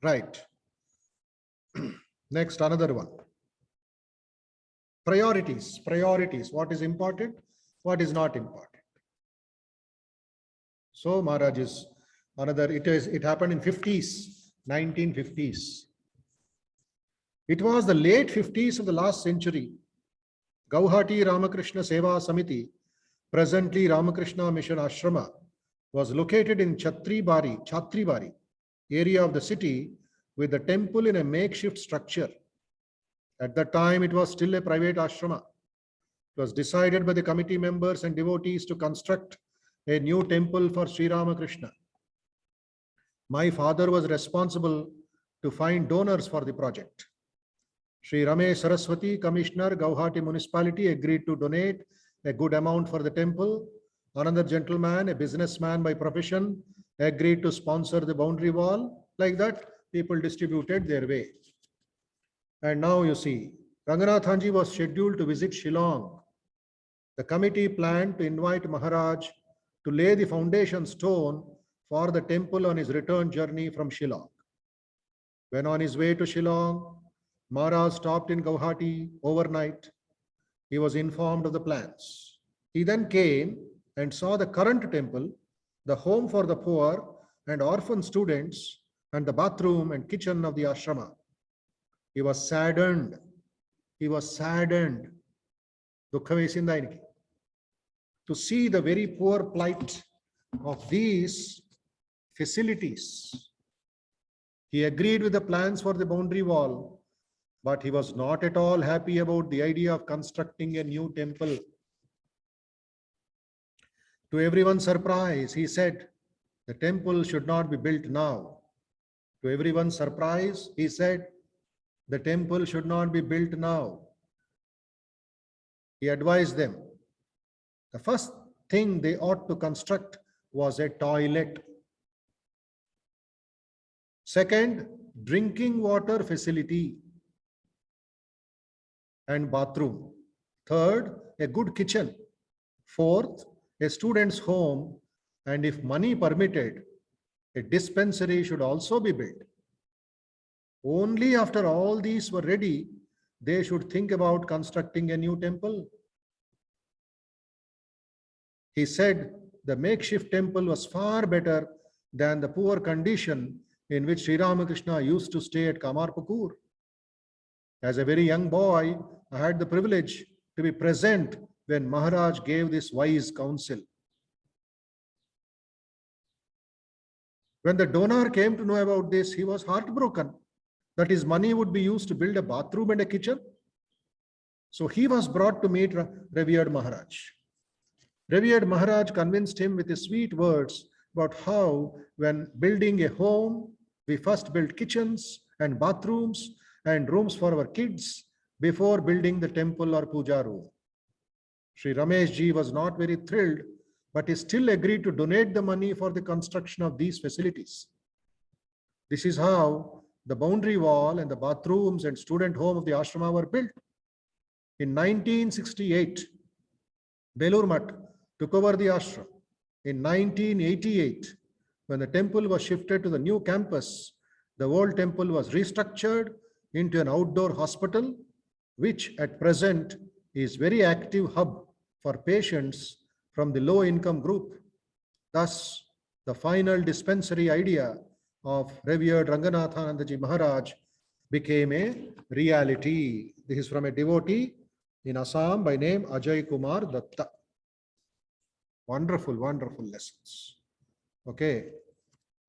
Right. Next, another one. Priorities. Priorities. What is important? What is not important? So Maharaj is another. It happened in 50s, 1950s. It was the late 50s of the last century. Gauhati Ramakrishna Seva Samiti, presently Ramakrishna Mission Ashrama, was located in Chhatribari area of the city, with the temple in a makeshift structure. At that time, it was still a private ashrama. It was decided by the committee members and devotees to construct a new temple for Sri Ramakrishna. My father was responsible to find donors for the project. Sri Ramesh Saraswati, Commissioner, Gauhati Municipality, agreed to donate a good amount for the temple. Another gentleman, a businessman by profession, agreed to sponsor the boundary wall. Like that, people distributed their way. And now you see, Ranganathanji was scheduled to visit Shillong. The committee planned to invite Maharaj to lay the foundation stone for the temple on his return journey from Shillong. When on his way to Shillong, Maharaj stopped in Gauhati overnight. He was informed of the plans. He then came and saw the current temple, the home for the poor and orphan students, and the bathroom and kitchen of the ashrama. He was saddened. He was saddened to see the very poor plight of these facilities. He agreed with the plans for the boundary wall, but he was not at all happy about the idea of constructing a new temple. To everyone's surprise, he said, the temple should not be built now. To everyone's surprise, he said, the temple should not be built now. He advised them, the first thing they ought to construct was a toilet. Second, drinking water facility and bathroom. Third, a good kitchen. Fourth, a student's home, and if money permitted, a dispensary should also be built. Only after all these were ready, they should think about constructing a new temple. He said the makeshift temple was far better than the poor condition in which Sri Ramakrishna used to stay at Kamarpukur. As a very young boy, I had the privilege to be present when Maharaj gave this wise counsel. When the donor came to know about this, he was heartbroken that his money would be used to build a bathroom and a kitchen. So he was brought to meet revered Maharaj. Revered Maharaj convinced him with his sweet words about how, when building a home, we first build kitchens and bathrooms and rooms for our kids before building the temple or puja room. Sri Ramesh ji was not very thrilled, but he still agreed to donate the money for the construction of these facilities. This is how the boundary wall and the bathrooms and student home of the ashrama were built. In 1968, Belur Math took over the ashram. In 1988, when the temple was shifted to the new campus, the old temple was restructured into an outdoor hospital, which at present is very active hub for patients from the low income group. Thus, the final dispensary idea of revered Ranganathanandaji Maharaj became a reality. This is from a devotee in Assam by name Ajay Kumar Datta. Wonderful, wonderful lessons. Okay.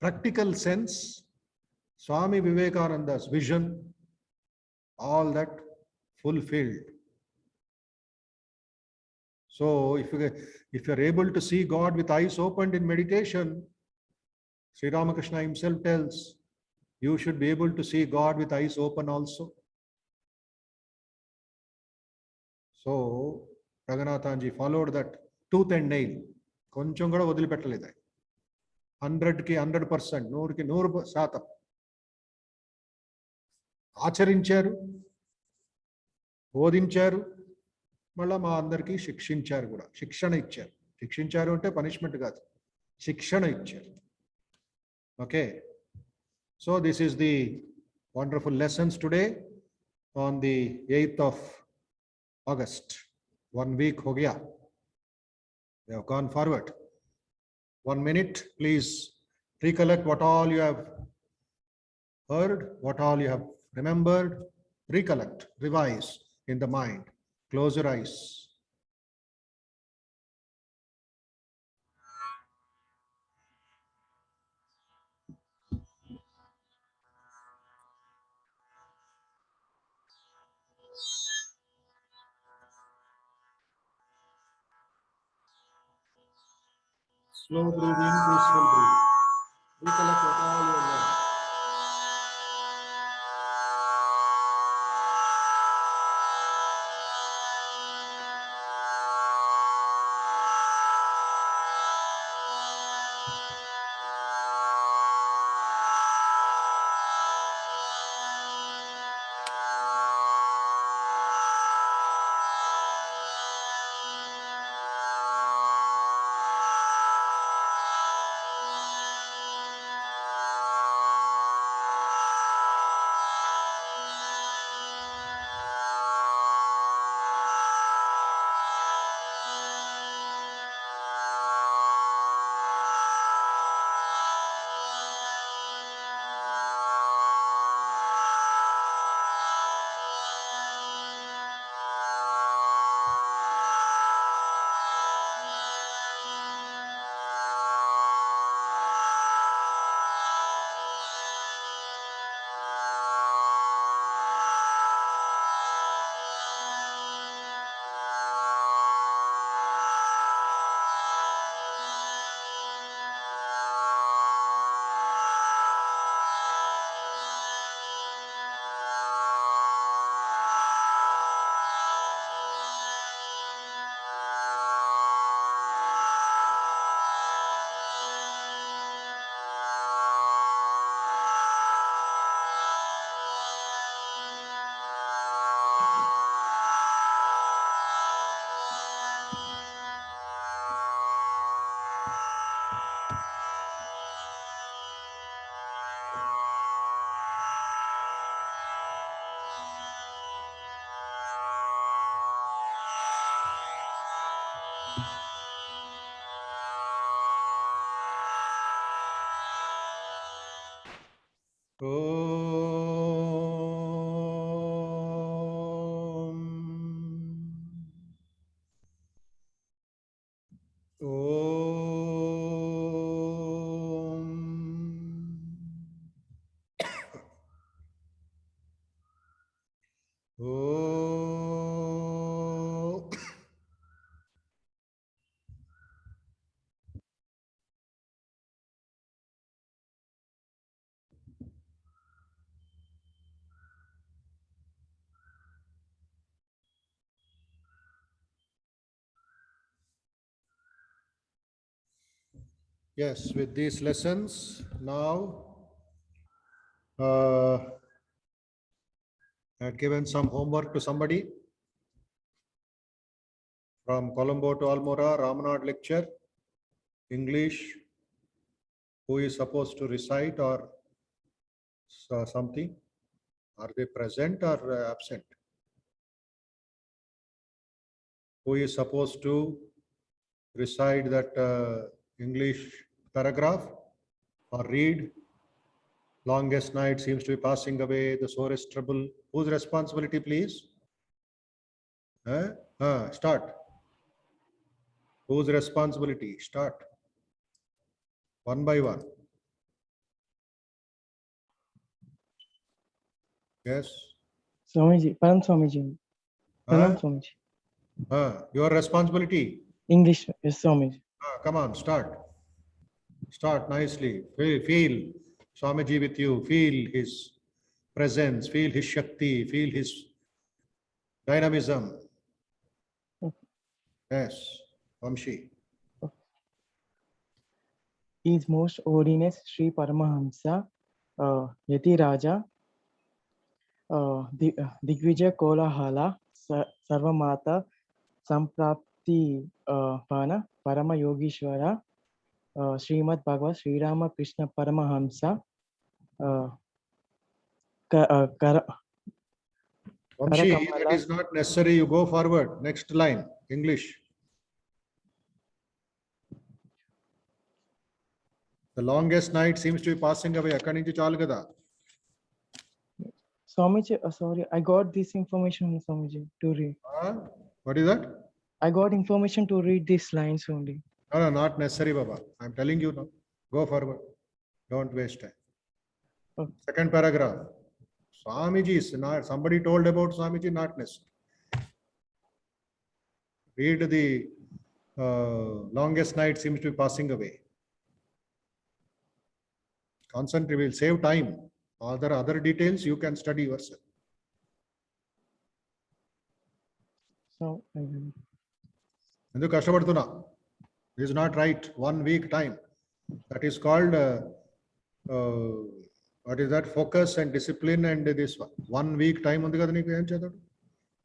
Practical sense, Swami Vivekananda's vision, all that fulfilled. So if you're able to see God with eyes opened in meditation, Sri Ramakrishna himself tells, you should be able to see God with eyes open also. So Ranganathanji followed that tooth and nail. Koncham kuda వదిలిపెట్టలేదు. 100కి 100%, 100కి 100%. ఆచరించారు, బోధించారు, మళ్ళా మా అందరికీ శిక్షించారు కూడా, శిక్షణ ఇచ్చారు. శిక్షించారు అంటే పనిష్మెంట్ కాదు, శిక్షణ ఇచ్చారు. Okay, so this is the wonderful lessons today on the 8th of August. 1 week ho gaya, we have gone forward. 1 minute, please recollect what all you have heard, what all you have remembered. Recollect, revise in the mind. Close your eyes. Slow breathing, peaceful breathing. Recollect what all you have learned. Yes, with these lessons, now I had given some homework to somebody from Colombo to Almora, Ramanad lecture, English, who is supposed to recite or something. Are they present or absent? Who is supposed to recite that English paragraph or read? Longest night seems to be passing away, the sorest trouble. Whose responsibility, please? Start. Whose responsibility? Start. One by one. Yes. Swamiji, Param Swamiji. Param Swamiji. Your responsibility. English, yes, Swamiji. Come on, start. Start nicely. Feel Swamiji with you. Feel his presence. Feel his Shakti. Feel his dynamism. Yes, Vamshi. His Most Holiness Sri Paramahamsa Yati Raja दिग्विजय कोलाहला सर्वमाता संप्राप्ति पान परम योगीश्वर श्रीमद् भगवत Shri Ram Krishna Paramhans Vamshi, that Karakamala. is not necessary. You go forward. Next line, English. The longest night seems to be passing away. Akkadi nunchi chalu kada. Swamiji, sorry, I got this information, Swamiji, to read. What is that? I got information to read these lines only. No, no, not necessary, Baba. I'm telling you now. Go forward. Don't waste time. Okay. Second paragraph. Swamiji is not, somebody told about Swamiji, not necessary. Read the longest night seems to be passing away. Concentrate, will save time. Other details you can study yourself. So, I will. Enduku kashtapadutuna? This is not right. 1 week time. That is called what is that? Focus and discipline and this one. 1 week time undi kada neeku em chedadu.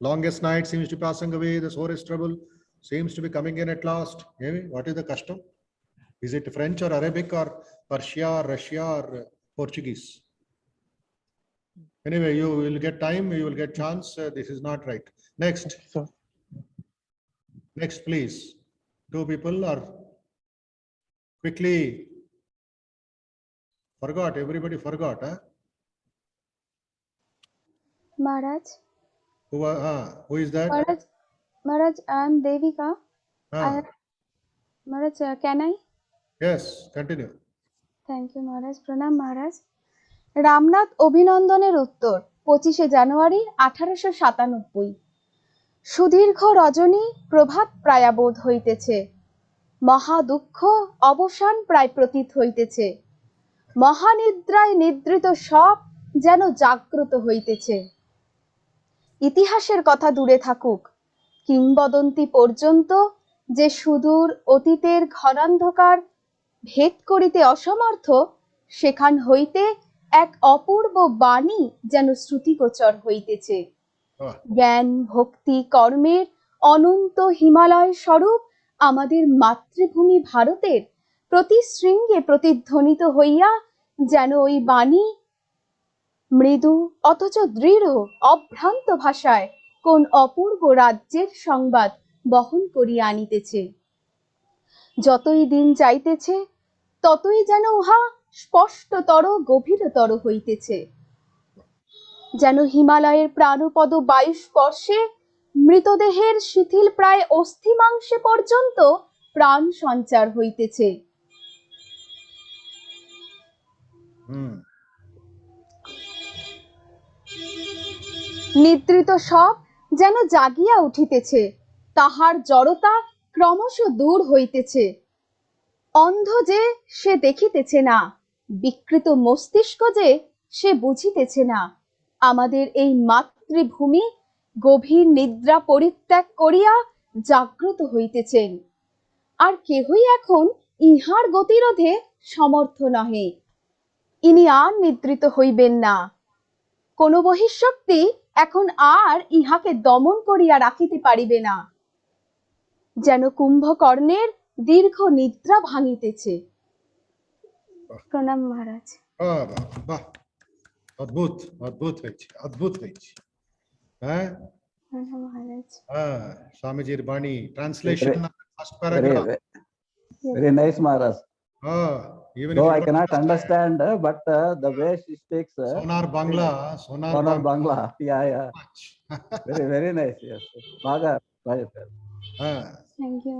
Longest night seems to be passing away. The sorest trouble seems to be coming in at last. What is the custom? Is it French or Arabic or Persia or Russia or Portuguese? Anyway, you will get time, you will get chance. This is not right. Next. So, Next, please. Two people are quickly forgot. Everybody forgot. Huh? Maharaj, Who is that? Maharaj, I am Devika. Ah, Maharaj, can I? yes, continue. Thank you, Maharaj. Pranam, Maharaj. Ramnath অভিনন্দনের উত্তর 25শে জানুয়ারি 1897। সুদীর্ঘ রজনী প্রভাত প্রায়াবোধ হইতেছে, মহা দুঃখ অবসান প্রায় প্রতীত হইতেছে, মহানিদ্রায় নিদ্রিত সব যেন জাগ্রত হইতেছে। ইতিহাসের কথা দূরে থাকুক, কিংবদন্তি পর্যন্ত যে সুদূর অতীতের ঘনান্ধকার ভেদ করিতে অসমর্থ, সেখান হইতে এক অপূর্ব বাণী যেন শ্রুতিগোচর হইতেছে। জ্ঞান ভক্তি কর্মের অনন্ত হিমালয় স্বরূপ আমাদের মাতৃভূমি ভারতের প্রতি শৃঙ্গে প্রতিধ্বনিত হইয়া যেন ওই বাণী মৃদু অথচ দৃঢ় অভ্রান্ত ভাষায় কোন অপূর্ব রাজ্যের সংবাদ বহন করিয়া আনিতেছে। যতই দিন যাইতেছে ততই যেন উহা স্পষ্টতর গভীরতর হইতেছে, যেন হিমালয়ের প্রাণপদ বায়ু স্পর্শে মৃতদেহের শিথিল প্রায় অস্থি মাংসে পর্যন্ত প্রাণ সঞ্চার হইতেছে। নিদ্রিত সব যেন জাগিয়া উঠিতেছে, তাহার জড়তা ক্রমশ দূর হইতেছে। অন্ধ যে সে দেখিতেছে না, বিকৃত মস্তিষ্ক যে সে বুঝিতেছে না, আমাদের এই মাতৃভূমি গভীর নিদ্রা পরিত্যাগ করিয়া জাগ্রত হইতেছেন। আর কেহই এখন ইহার গতিরোধে সমর্থ নহে। ইনি আর নিদ্রিত হইবেন না। কোন বহিঃশক্তি এখন আর ইহাকে দমন করিয়া রাখিতে পারিবে না। যেন কুম্ভকর্ণের দীর্ঘ নিদ্রা ভাঙিতেছে। প্রণাম মহারাজ। বাহ, অদ্ভুত অদ্ভুত হয়েছে, অদ্ভুত হয়েছে। হ্যাঁ মহারাজ। স্বামীজির বাণী, translation, first paragraph. Very nice, Maharaj. Even Though if I you cannot don't understand, but the way she speaks, Sonar Bangla, Sonar Bangla. Yeah. Very nice. Yes. Baga. Thank you.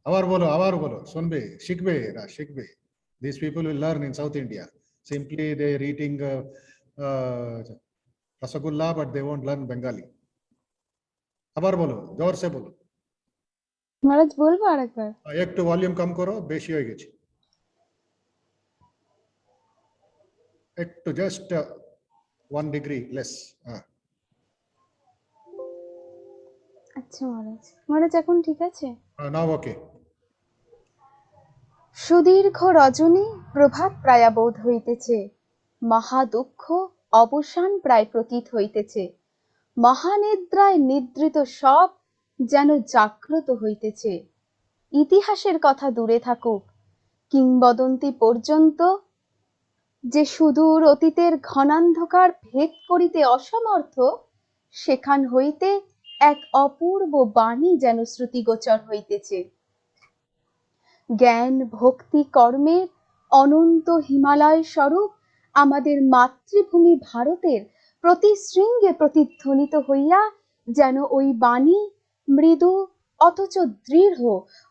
আবার বলো, শুনবে, শিখবে. These people will learn in South India. Simply they are eating rasagulla, but they won't learn Bengali. আবার বলো, জোর সে বলো। মহারাজ বলবো আরেকবার? একটু ভলিউম কম করো, বেশি হয়ে গেছে। একটু জাস্ট 1 ডিগ্রি লেস। আচ্ছা মহারাজ এখন ঠিক আছে? নাও ওকে। সুদীর্ঘ রজনী প্রভাত প্রায়াবোধ হইতেছে, মহা দুঃখ অবসান প্রায় প্রতীত হইতেছে। মহানিদ্রায় নিদ্রিত সব যেন জাগ্রত হইতেছে। ইতিহাসের কথা দূরে থাকুক, কিংবদন্তি পর্যন্ত যে সুদূর অতীতের ঘনান্ধকার ভেদ করিতে অসমর্থ, সেখান হইতে এক অপূর্ব বাণী যেন শ্রুতিগোচর হইতেছে। জ্ঞান ভক্তি কর্মের অনন্ত হিমালয় স্বরূপ আমাদের মাতৃভূমি ভারতের প্রতি শৃঙ্গে প্রতিধ্বনিত হইয়া যেন ওই বাণী মৃদু অথচ দৃঢ়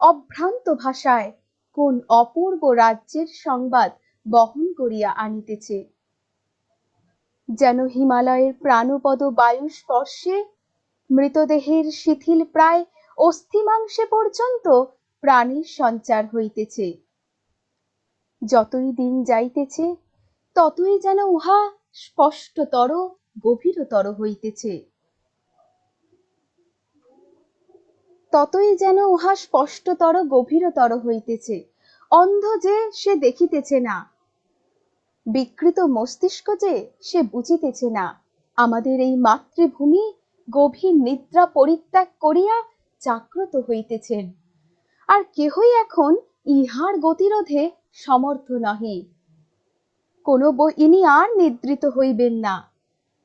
অভ্রান্ত ভাষায় কোন অপূর্ব রাজ্যের সংবাদ বহন করিয়া আনিতেছে। যেন হিমালয়ের প্রাণপদ বায়ু স্পর্শে মৃতদেহের শিথিল প্রায় অস্থিমাংসে পর্যন্ত প্রাণীর সঞ্চার হইতেছে। যতই দিন যাইতেছে ততই যেন উহা স্পষ্টতর গভীরতর হইতেছে। ততই যেন উহা স্পষ্টতর গভীরতর হইতেছে। অন্ধ যে সে দেখিতেছে না, বিকৃত মস্তিষ্ক যে সে বুঝিতেছে না, আমাদের এই মাতৃভূমি গভীর নিদ্রা পরিত্যাগ করিয়া জাগ্রত হইতেছেন। আর কেহই এখন ইহার গতিরোধে সমর্থ নহে। ইনি আর নিদ্রিত হইবেন না।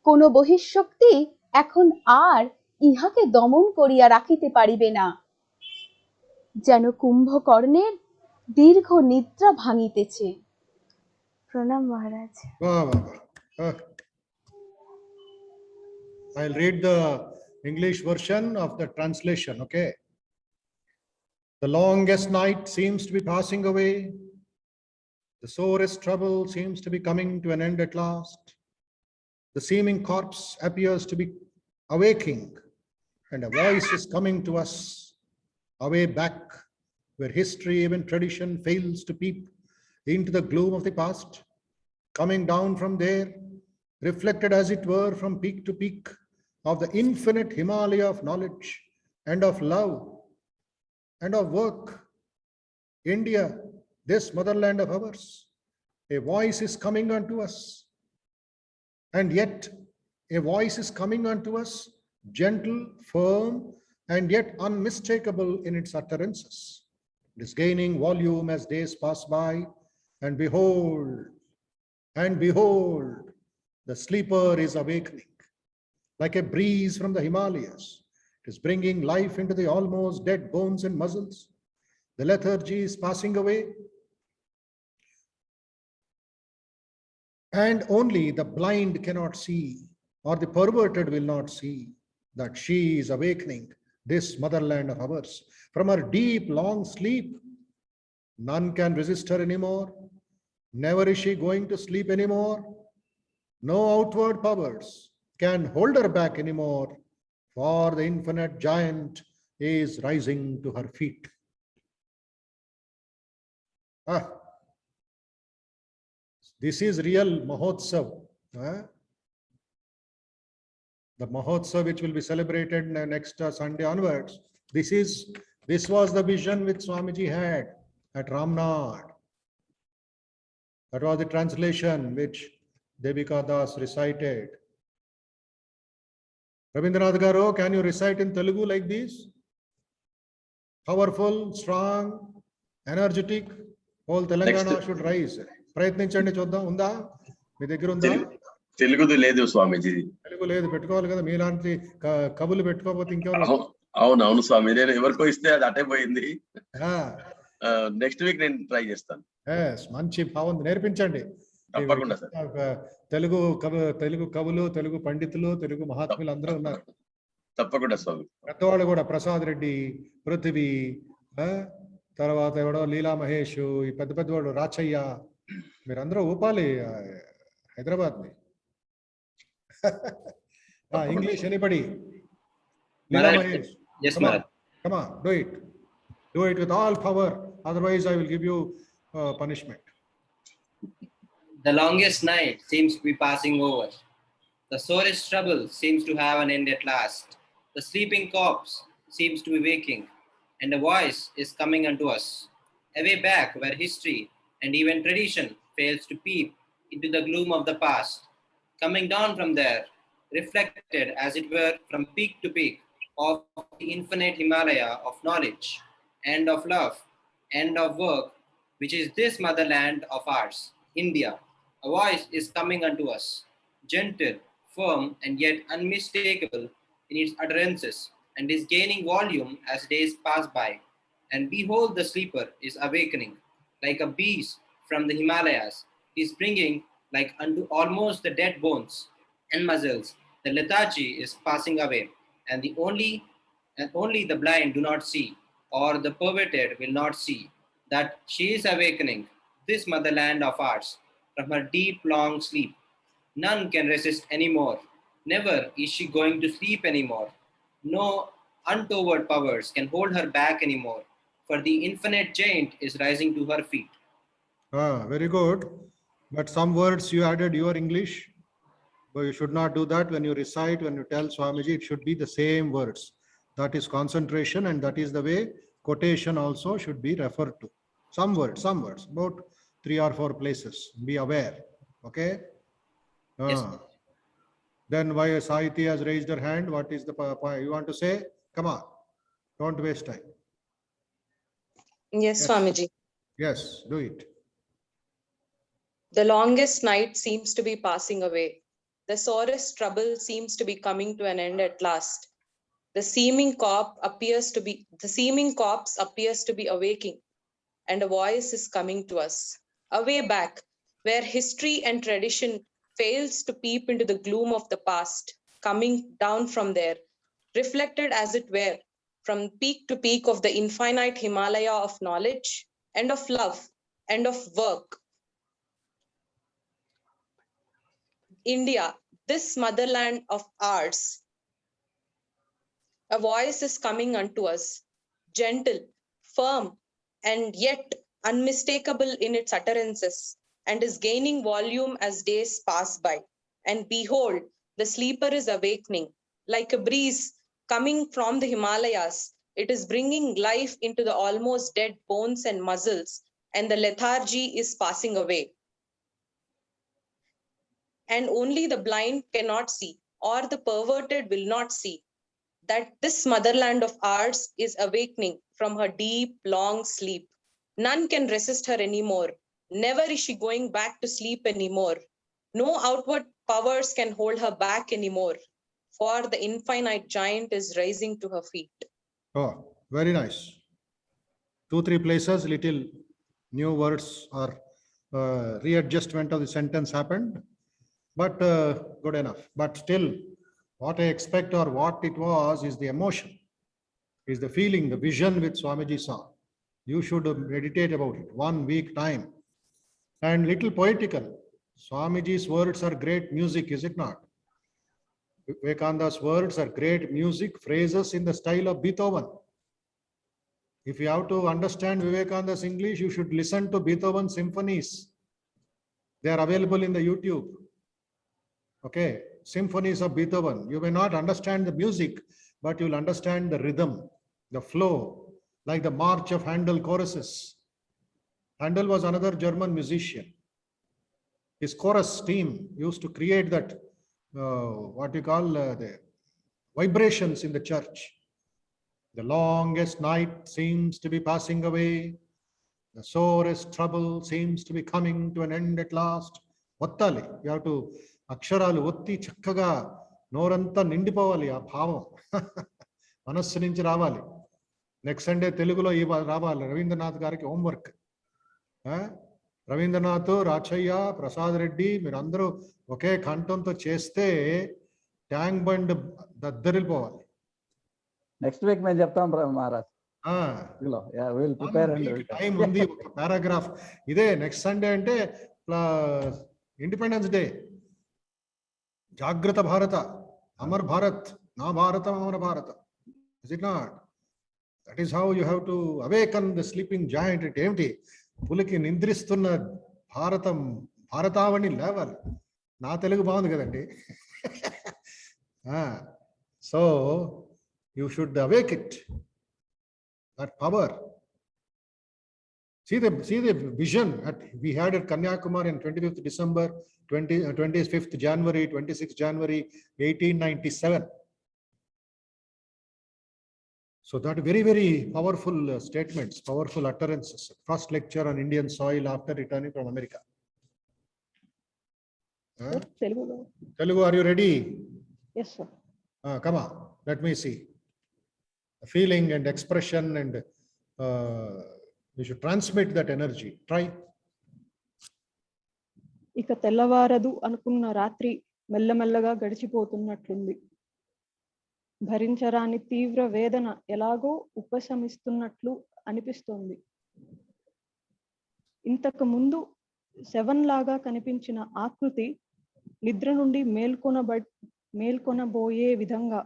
কোন বহিঃশক্তি এখন আর ইহাকে দমন করিয়া রাখিতে পারিবে না। যেন কুম্ভকর্ণের দীর্ঘ নিদ্রা ভাঙিতেছে। প্রণাম মহারাজ। Wow, wow, wow. I'll read the English version of the translation, okay? The longest night seems to be passing away. The sorest trouble seems to be coming to an end at last. The seeming corpse appears to be awaking, and a voice is coming to us, away back, where history, even tradition, fails to peep into the gloom of the past, coming down from there, reflected as it were from peak to peak of the infinite Himalaya of knowledge and of love and of work. India, this motherland of ours, a voice is coming unto us. And yet a voice is coming unto us, gentle, firm, and yet unmistakable in its utterances. It is gaining volume as days pass by, and behold, the sleeper is awakening. Like a breeze from the Himalayas, it is bringing life into the almost dead bones and muscles. The lethargy is passing away, and only the blind cannot see, or the perverted will not see, that she is awakening, this motherland of ours, from her deep, long sleep. None can resist her anymore. Never is she going to sleep anymore. No outward powers can hold her back anymore, for the infinite giant is rising to her feet. This is real Mahotsav. The Mahotsav which will be celebrated next Sunday onwards. This was the vision which Swamiji had at Ramnad. That was the translation which Devika Das recited. Rabindranath Garu, can you recite in Telugu like this? Powerful, strong, energetic. Whole Telangana should rise. ప్రయత్నించండి చూద్దాం. ఉందా మీ దగ్గర? ఉందా? తెలుగుది లేదు స్వామీజీ. తెలుగు లేదు, పెట్టుకోవాలి కదా. మీలాంటి కబులు పెట్టుకోకపోతే ఇంకెవరు? అవును స్వామి, నేను ఎవరికో ఇస్తే అది అటే పోయింది. నెక్స్ట్ వీక్ నేను ట్రై చేస్తాను. మంచి భావం నేర్పించండి. తప్పకుండా సార్. తెలుగు కవులు, తెలుగు పండితులు, తెలుగు మహాత్ములు అందరూ ఉన్నారు. తప్పకుండా స్వామి. పెద్దవాళ్ళు కూడా ప్రసాద్ రెడ్డి, పృథివీ, తర్వాత ఎవడో లీలా మహేష్, ఈ పెద్ద పెద్దవాడు రాచయ్య, మీరందరూ ఊపాలి హైదరాబాద్ ని. English anybody? Leela Mahesh, come on, do it with all power, otherwise I will give you punishment. The longest night seems to be passing over. The sorest trouble seems to have an end at last. The sleeping corpse seems to be waking, and a voice is coming unto us, away back where history and even tradition fails to peep into the gloom of the past, coming down from there, reflected as it were from peak to peak of the infinite Himalaya of knowledge and of love and of work, which is this motherland of ours, India. A voice is coming unto us, gentle, firm, and yet unmistakable in its utterances, and is gaining volume as days pass by. And behold, the sleeper is awakening, like a beast from the Himalayas, is bringing like unto almost the dead bones and muscles. The lethargy is passing away, and only the blind do not see, or the perverted will not see, that she is awakening, this motherland of ours, from her deep, long sleep. None can resist anymore. Never is she going to sleep anymore. No untoward powers can hold her back anymore, for the infinite giant is rising to her feet. Very good. But some words you added your English, but you should not do that when you recite, when you tell Swamiji, it should be the same words. That is concentration, and that is the way quotation also should be referred to. Some words, about 3 or 4 places. Be aware. Okay? Yes. Then why Sahiti has raised her hand? What is the point you want to say? Come on. Don't waste time. Yes, Swamiji. Yes, do it. The longest night seems to be passing away. The sorest trouble seems to be coming to an end at last. The seeming corpse appears to be awaking, and a voice is coming to us. Away back, where history and tradition fails to peep into the gloom of the past, coming down from there, reflected as it were, from peak to peak of the infinite Himalaya of knowledge and of love and of work. India, this motherland of ours, a voice is coming unto us, gentle, firm, and yet unmistakable in its utterances, and is gaining volume as days pass by. And behold, the sleeper is awakening, like a breeze coming from the Himalayas. It is bringing life into the almost dead bones and muscles, and the lethargy is passing away. And only the blind cannot see, or the perverted will not see, that this motherland of ours is awakening from her deep, long sleep. None can resist her anymore. Never is she going back to sleep anymore. No outward powers can hold her back anymore, for the infinite giant is rising to her feet. Oh, very nice. 2-3 places, little new words or readjustment of the sentence happened, but good enough. But still, what I expect or what it was is the emotion, is the feeling, the vision which Swamiji saw. You should meditate about it 1 week time. And little poetical. Swamiji's words are great music, is it not? Vivekananda's words are great music, phrases in the style of Beethoven. If you have to understand Vivekananda's English, you should listen to Beethoven symphonies. They are available in the YouTube. Okay, symphonies of Beethoven. You may not understand the music, but you'll understand the rhythm, the flow, like the march of Handel choruses. Handel was another German musician. His chorus team used to create that, what you call the vibrations in the church. The longest night seems to be passing away. The sorest trouble seems to be coming to an end at last. Vattali, you have to అక్షరాలు ఒత్తి చక్కగా నోరంతా నిండిపోవాలి ఆ భావం మనస్సు నుంచి రావాలి. Next Sunday తెలుగులో రావాలి. రవీంద్రనాథ్ గారికి హోంవర్క్. రవీంద్రనాథ్, రాచయ్య, ప్రసాద్ రెడ్డి మీరందరూ ఒకే కంఠంతో చేస్తే ట్యాంక్ బండ్ దద్దరిల్లిపోవాలి. నెక్స్ట్ వీక్ మేము చెప్తాం మహారాజ్. టైం ఉంది, ఒక పారాగ్రాఫ్. ఇదే నెక్స్ట్ సండే అంటే ఇండిపెండెన్స్ డే. జాగ్రత్త భారత, అమర్ భారత్, నా భారతం అమర భారత. Is it not? That is how you have to awaken the sleeping joint. అంటే ఏమిటి? పులికి నిద్రిస్తున్న భారతం, భారతావని లేవాలి. నా తెలుగు బాగుంది కదండి. So you should awake it, that power. See the vision we had at Kanyakumari on 25th December, 25th January, 26th January, 1897. So that very powerful statements, powerful utterances. First lecture on Indian soil after returning from America. Telugu, are you ready? Yes, sir. Come on, let me see. Feeling and expression, and we should transmit that energy. Try. ఇక తెల్లవారదు అనుకున్న రాత్రి మెల్లమెల్లగా గడిచిపోతున్నట్లుంది. భరించరాని తీవ్ర వేదన ఎలాగో ఉపశమిస్తున్నట్లు అనిపిస్తోంది. ఇంతకు ముందు శవం లాగా కనిపించిన ఆకృతి నిద్ర నుండి మేల్కొనబోయే విధంగా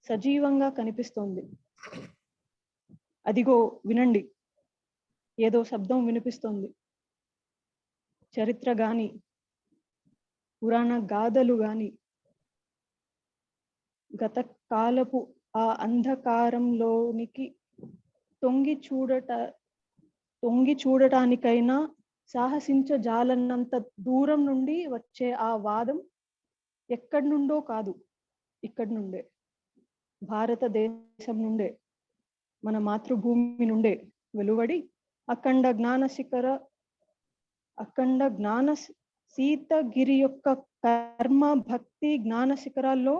సజీవంగా కనిపిస్తోంది. అదిగో వినండి, ఏదో శబ్దం వినిపిస్తోంది. చరిత్ర గాని, పురాణ గాథలు గాని, గత కాలపు ఆ అంధకారంలోనికి తొంగి చూడటానికైనా సాహసించజాలన్నంత దూరం నుండి వచ్చే ఆ వాదం ఎక్కడి నుండో కాదు, ఇక్కడి నుండే, భారతదేశం నుండే, మన మాతృభూమి నుండే వెలువడి అఖండ జ్ఞాన సీతగిరి యొక్క కర్మ భక్తి జ్ఞాన శిఖరాల్లో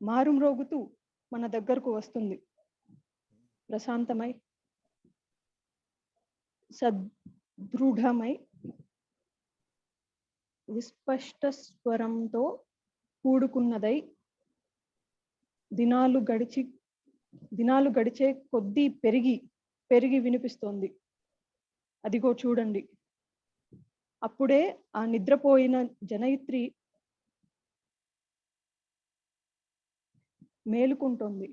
మారుమ్రోగుతూ మన దగ్గరకు వస్తుంది. ప్రశాంతమై, సదృఢమై, విస్పష్ట స్వరంతో కూడుకున్నదై దినాలు గడిచే కొద్దీ పెరిగి వినిపిస్తోంది. అదిగో చూడండి, అప్పుడే ఆ నిద్రపోయిన జనయిత్రి మేలుకుంటోంది.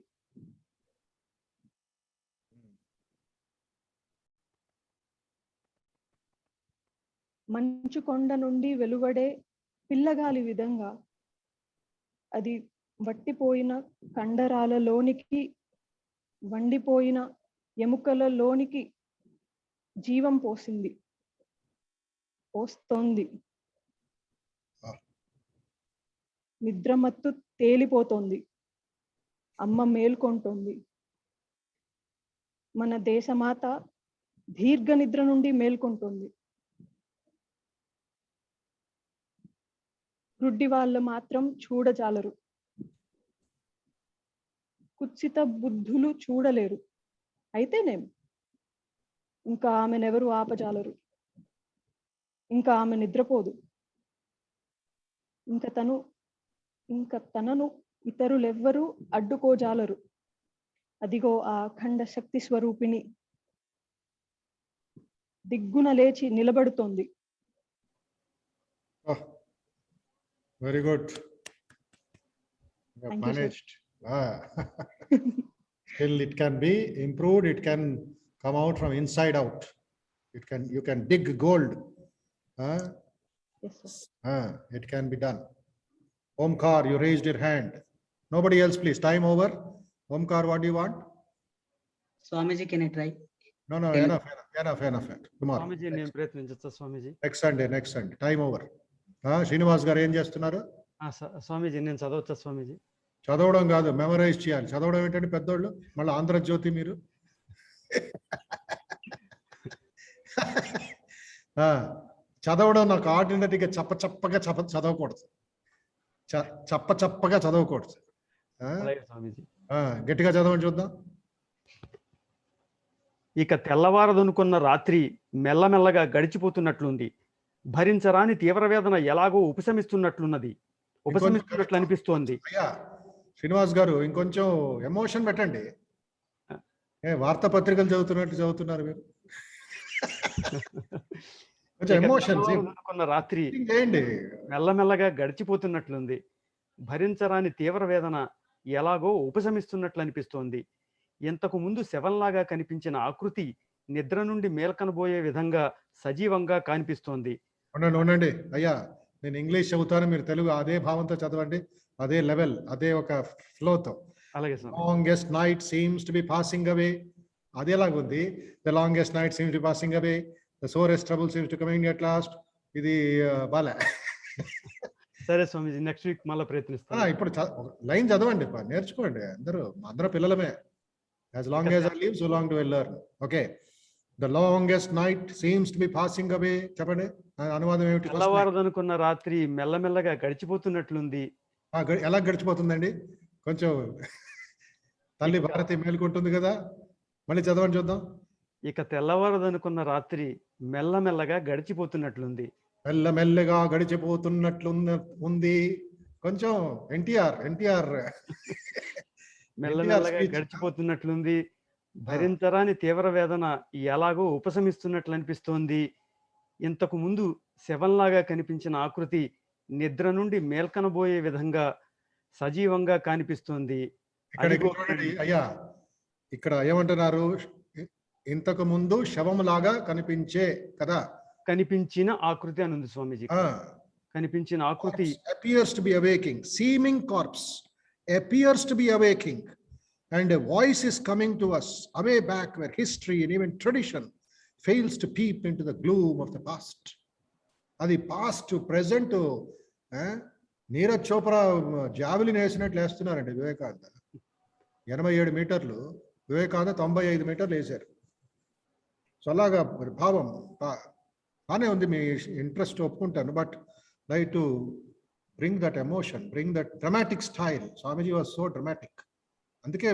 మంచు కొండ నుండి వెలువడే పిల్లగాలి విధంగా అది వట్టిపోయిన కండరాలలోనికి, వండిపోయిన ఎముకలలోనికి జీవం పోస్తోంది. నిద్రమత్తు తేలిపోతోంది. అమ్మ మేల్కొంటోంది. మన దేశమాత దీర్ఘ నిద్ర నుండి మేల్కొంటోంది. గుడ్డి వాళ్ళు మాత్రం చూడజాలరు. కుత్సిత బుద్ధులు చూడలేరు. అయితేనేం, ఇంకా ఆమెనెవరు ఆపజాలరు. ఇంకా ఆమె నిద్రపోదు. ఇంకా తనను ఇతరులెవ్వరూ అడ్డుకోజాలరు. అదిగో ఆ అఖండ శక్తి స్వరూపిణి దిగ్గున లేచి నిలబడుతోంది. Very good. Thank you, sir. Managed. Still it can be improved. It can come out from inside out. You can dig gold. Yes, sir. It can be done. Omkar, you raised your hand. Nobody else, please. Time over. Omkar, what do you want? Swamiji, can I try? No, enough. Tomorrow. స్వామీజీ నేను ప్రయత్నించచ్చా స్వామీజీ? Next Sunday. Time over. Srinivas గారు ఏం చేస్తున్నారు? స్వామీజీ నేను చదవచ్చా స్వామీజీ? చదవడం కాదు, memorise చేయాలి. చదవడం ఏంటంటే పెద్దోళ్ళు, మళ్ళీ ఆంధ్రజ్యోతి మీరు. చదవడం నాకు ఆర్డినరీగా చప్పగా చదవకూడదు. చప్పగా చదవకూడదు. స్వామీజీ గట్టిగా చదవని చూద్దాం. ఇక తెల్లవారదనుకున్న రాత్రి మెల్లమెల్లగా గడిచిపోతున్నట్లుంది. భరించరాని తీవ్ర వేదన ఎలాగో ఉపశమిస్తున్నట్లు అనిపిస్తోంది. శ్రీనివాస్ గారు ఇంకొంచెం ఎమోషన్ పెట్టండి. వార్తాపత్రికలు చదువుతున్నారు మీరు. కొంచెం ఎమోషన్. రాత్రి మెల్లమెల్లగా గడిచిపోతున్నట్లుంది. భరించరాని తీవ్ర వేదన ఎలాగో ఉపశమిస్తున్నట్లు అనిపిస్తోంది. ఇంతకు ముందు శవంలాగా కనిపించిన ఆకృతి నిద్ర నుండి మేల్కనబోయే విధంగా సజీవంగా కనిపిస్తోంది. ఉండండి అయ్యా, నేను ఇంగ్లీష్ చదువుతాను, మీరు తెలుగు అదే భావంతో చదవండి, అదే లెవెల్, అదే ఒక ఫ్లోతో. అలాగే sir. Longest night seems to be passing away. అది ఎలాగుంది? The longest night seems to passing away, the sorest trouble seems to coming at last. ఇది బాలే. సరే స్వామీజీ, నెక్స్ట్ వీక్ మళ్ళీ ప్రయత్నిస్తాను. ఇప్పుడు లైన్ చదవండి, నేర్చుకోండి. అందరూ పిల్లలమే. As long as I live, so long do I learn. Okay. The longest night seems to be passing away. చెప్పండి, అనువాదం ఏమిటి? తెల్లవారదనుకున్న రాత్రి మెల్లమెల్లగా గడిచిపోతున్నట్లుంది. ఎలా గడిచిపోతుందండి? కొంచెం తల్లి భారతి మేలుకుంటుంది కదా, మళ్ళీ చదవండి చూద్దాం. ఇక తెల్లవారదనుకున్న రాత్రి మెల్లమెల్లగా గడిచిపోతున్నట్లుంది. మెల్లమెల్లగా గడిచిపోతున్నట్లు ఉంది. కొంచెం ఎన్టీఆర్ మెల్లమెల్లగా గడిచిపోతున్నట్లుంది. భరించరాని తీవ్ర వేదన ఎలాగో ఉపశమిస్తున్నట్లు అనిపిస్తోంది. ఇంతకు ముందు శవంలాగా కనిపించిన ఆకృతి నిద్ర నుండి మేల్కనబోయే విధంగా సజీవంగా కనిపిస్తోంది. అయ్యా, ఇక్కడ ఏమంటున్నారు? ఇంతకు ముందు శవంలాగా కనిపించే కదా, కనిపించిన ఆకృతి అని ఉంది స్వామీజీ. కనిపించిన ఆకృతి appears to be awaking, seeming corpse appears to be awaking, and a voice is coming to us away back where history and even tradition fails to peep into the gloom of the past. అది past to present. Neeraj Chopra javelin వేసినట్లు వేస్తున్నారండి వివేకానంద. 87 మీటర్లు, వివేకానంద 95 మీటర్లు వేశారు. So అలాగా భావం బాగానే ఉంది. మీ interest ఒప్పుకుంటాను, but try to bring that emotion, bring that dramatic style. Swamiji was so dramatic. అందుకే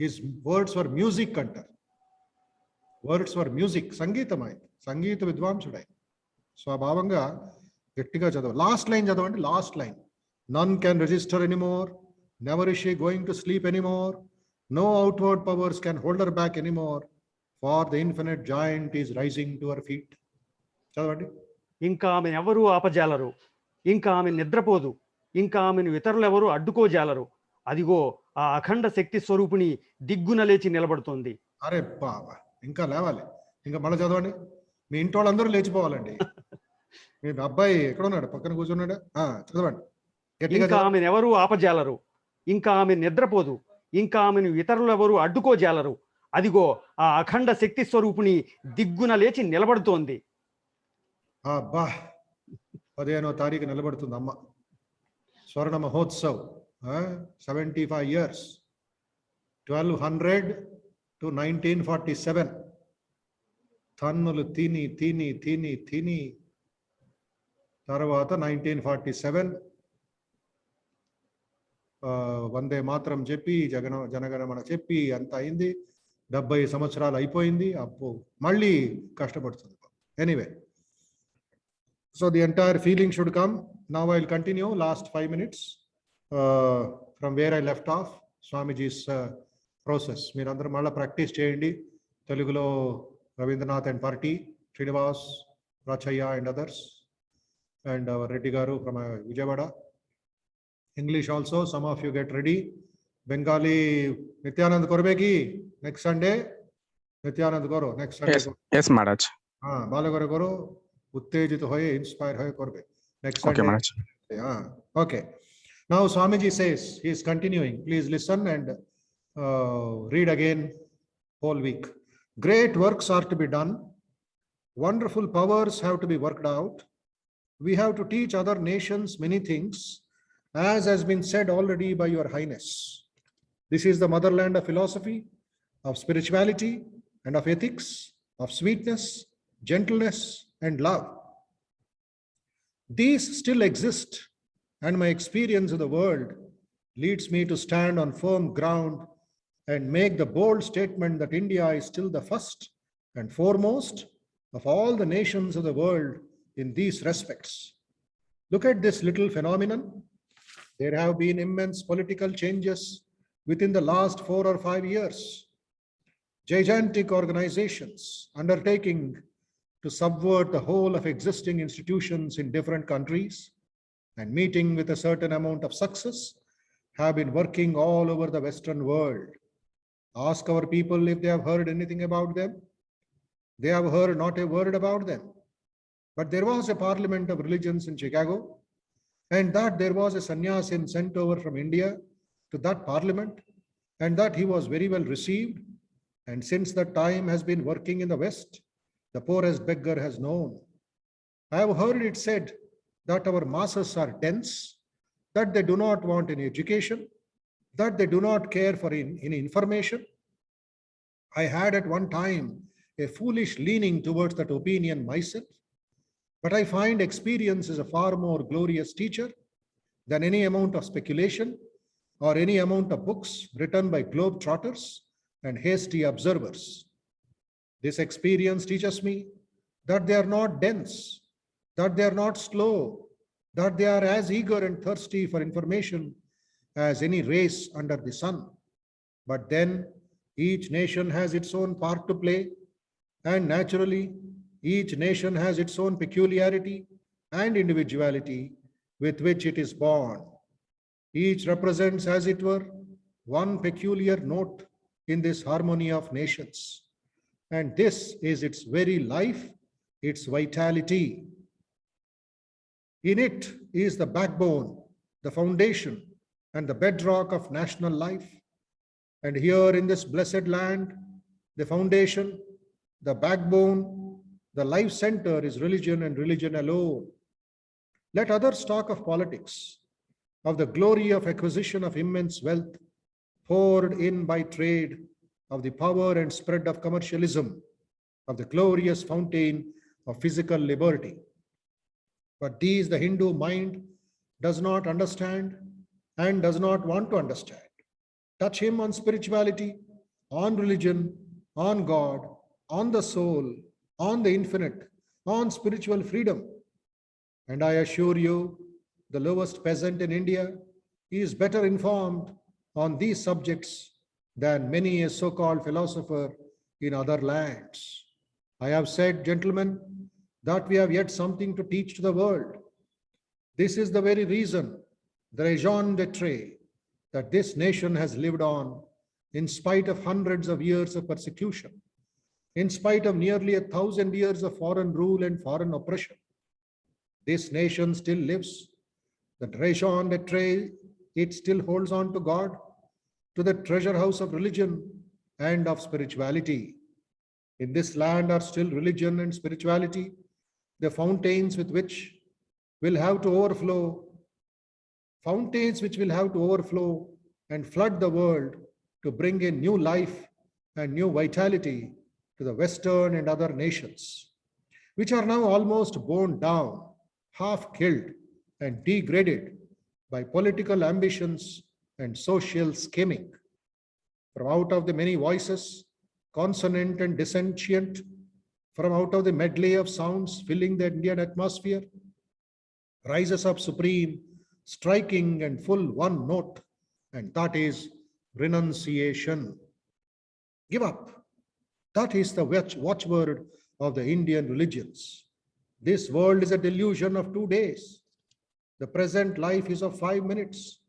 his words were music అంటారు. వర్డ్స్ వర్ మ్యూజిక్, సంగీతం. ఆయన సంగీత విద్వాంసుడు ఆయన. సో ఆ భావంగా గట్టిగా చదవ. లాస్ట్ లైన్ చదవండి. Last line, none can register anymore, never is she going to sleep anymore, no outward powers can hold her back anymore, far the infinite joint is rising to her feet. చదవండి. ఇంకా ఆమె ఎవరు ఆపజాలరు, ఇంకా ఆమె నిద్రపోదు, ఇంకా ఆమెను ఇతరులు ఎవరు అడ్డుకోజాలరు. అదిగో ఆ అఖండ శక్తి స్వరూపిణి దిగ్గున లేచి నిలబడుతోంది. అరే బాబా, ఇంకా లేవాలి. ఇంకా మళ్ళీ చదవండి. మీ ఇంటి వాళ్ళందరూ లేచిపోవాలండి. మీ అబ్బాయి ఎక్కడ ఉన్నాడు? పక్కన కూర్చున్నాడు. చదవండి. ఇంకా ఆమెను ఎవరు ఆపజాలరు, ఇంకా ఆమె నిద్రపోదు, ఇంకా ఆమెను ఇతరులు ఎవరు అడ్డుకోజాలరు. అదిగో ఆ అఖండ శక్తి స్వరూపిణి దిగ్గున లేచి నిలబడుతోంది. అబ్బా, 15వ తారీఖు నిలబడుతుంది అమ్మ. స్వర్ణ మహోత్సవ్, 75 years, 1200 to 1947. తన్నులు తిని తిని తిని తిని తర్వాత 1947 వందే మాత్రం చెప్పి జనగణమన చెప్పి అంత అయింది. 70 సంవత్సరాలు అయిపోయింది. అప్పు మళ్ళీ కష్టపడుతుంది. Anyway, so the entire feeling should come. Now I'll continue last 5 minutes from where I left off, Swamiji's process. మీరందరూ మళ్ళీ ప్రాక్టీస్ చేయండి. తెలుగులో Ravindranath and party, Srinivas, Rachayya and others, and Reddy garu from Vijayawada. English also, some of you get ready. Bengali, Nityanand Korbeki next Sunday. Nityanand Goro next Sunday. Yes Maharaj. Balagara Goro उत्तेजित होए, inspire होए करबे next Okay Sunday. Maharaj. Okay. Now Swamiji says, he is continuing. Please listen and read again whole week. Great works are to be done. Wonderful powers have to be worked out. We have to teach other nations many things, as has been said already by Your Highness. This is the motherland of philosophy, of spirituality, and of ethics, of sweetness, gentleness, and love. These still exist, and my experience of the world leads me to stand on firm ground and make the bold statement that India is still the first and foremost of all the nations of the world in these respects. Look at this little phenomenon. There have been immense political changes within the last 4 or 5 years. Gigantic organizations undertaking to subvert the whole of existing institutions in different countries and meeting with a certain amount of success have been working all over the Western world. Ask our people if they have heard anything about them. They have heard not a word about them. But there was a parliament of religions in Chicago, and that there was a sannyasin sent over from India to that parliament, and that he was very well received. And since that time has been working in the West, the poorest beggar has known. I have heard it said that our masses are dense, that they do not want any education, that they do not care for any information. I had at one time a foolish leaning towards that opinion myself, but I find experience is a far more glorious teacher than any amount of speculation or any amount of books written by globetrotters and hasty observers. This experience teaches me that they are not dense, that they are not slow, that they are as eager and thirsty for information as any race under the sun. But then each nation has its own part to play, and naturally, each nation has its own peculiarity and individuality with which it is born. Each represents, as it were, one peculiar note in this harmony of nations. And this is its very life, its vitality. In it is the backbone, the foundation, and the bedrock of national life. And here in this blessed land, the foundation, the backbone, the life center is religion and religion alone. Let others talk of politics, of the glory of acquisition of immense wealth poured in by trade, of the power and spread of commercialism, of the glorious fountain of physical liberty. But these the Hindu mind does not understand and does not want to understand. Touch him on spirituality, on religion, on God, on the soul, on the infinite, on spiritual freedom. And I assure you, the lowest peasant in India is better informed on these subjects than many a so-called philosopher in other lands. I have said, gentlemen, that we have yet something to teach to the world. This is the very reason, the raison d'etre, that this nation has lived on in spite of hundreds of years of persecution, in spite of nearly 1,000 years of foreign rule and foreign oppression. This nation still lives. The raison d'etre, it still holds on to God, to the treasure house of religion and of spirituality. In this land are still religion and spirituality, the fountains with which will have to overflow, fountains which will have to overflow and flood the world to bring in new life and new vitality to the Western and other nations, which are now almost borne down, half killed and degraded by political ambitions and social scheming. From out of the many voices, consonant and dissentient, from out of the medley of sounds filling the Indian atmosphere, rises up supreme, striking and full one note, and that is renunciation. Give up. That is the watchword of the Indian religions. This world is a delusion of 2 days. The present life is of 5 minutes.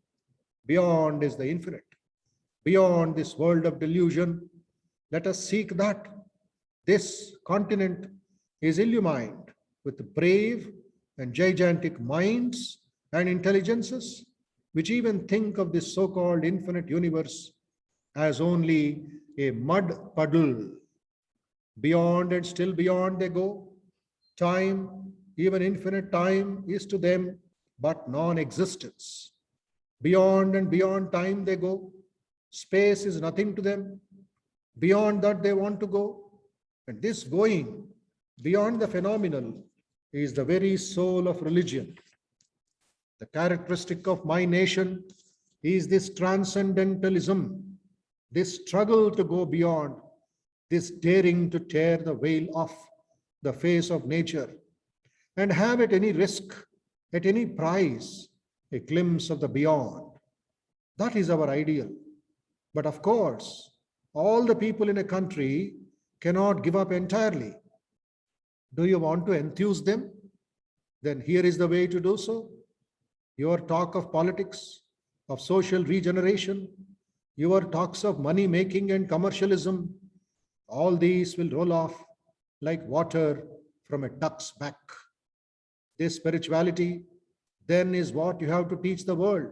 Beyond is the infinite. Beyond this world of delusion, let us seek that. This continent is illumined with brave and gigantic minds and intelligences, which even think of this so-called infinite universe as only a mud puddle. Beyond and still beyond they go. Time, even infinite time, is to them but non-existence. Beyond and beyond time they go. Space is nothing to them. Beyond that they want to go. And this going beyond the phenomenal is the very soul of religion. The characteristic of my nation is this transcendentalism, this struggle to go beyond, this daring to tear the veil off the face of nature and have at any risk, at any price, a glimpse of the beyond. That is our ideal. But of course, all the people in a country cannot give up entirely. Do you want to enthuse them? Then here is the way to do so. Your talk of politics, of social regeneration, your talks of money making and commercialism, all these will roll off like water from a duck's back. This spirituality then is what you have to teach the world.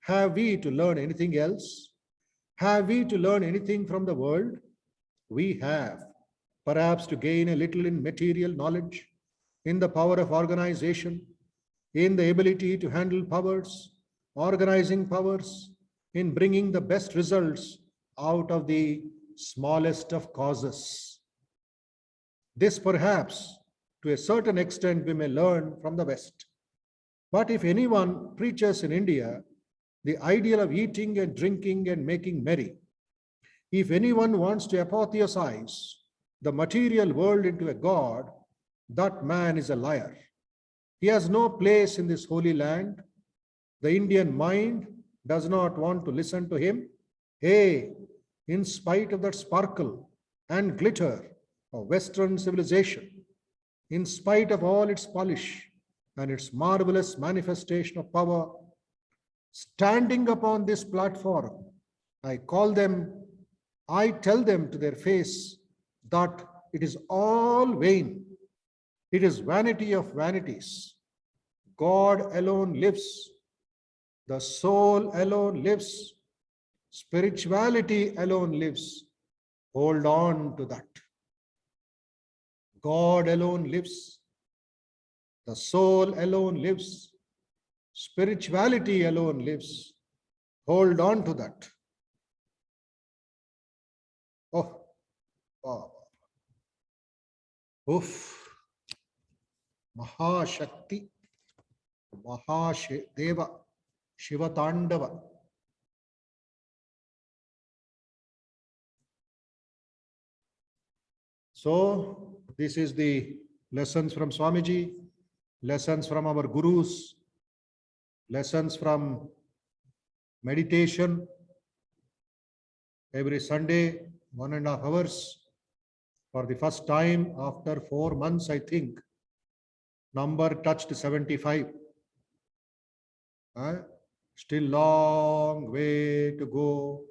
Have we to learn anything else? Have we to learn anything from the world? we have, perhaps to gain a little in material knowledge, in the power of organization, in the ability to handle powers, organizing powers, in bringing the best results out of the smallest of causes. This perhaps, to a certain extent, we may learn from the West. But if anyone preaches in India the ideal of eating and drinking and making merry, if anyone wants to apotheosize the material world into a god, that man is a liar. He has no place in this holy land. The Indian mind does not want to listen to him. Hey, in spite of that sparkle and glitter of Western civilization, in spite of all its polish and its marvelous manifestation of power, standing upon this platform, I tell them to their face that it is all vain. It is vanity of vanities. God alone lives. The soul alone lives. Spirituality alone lives. Hold on to that. God alone lives. The soul alone lives. Spirituality alone lives. Hold on to that. Oh, wow. Oof. Mahashakti, Mahadeva, Shivatandava. So, this is the lessons from Swamiji, lessons from our gurus, lessons from meditation. Every Sunday, 1.5 hours. For the first time after 4 months, I think, number touched 75. Still long way to go.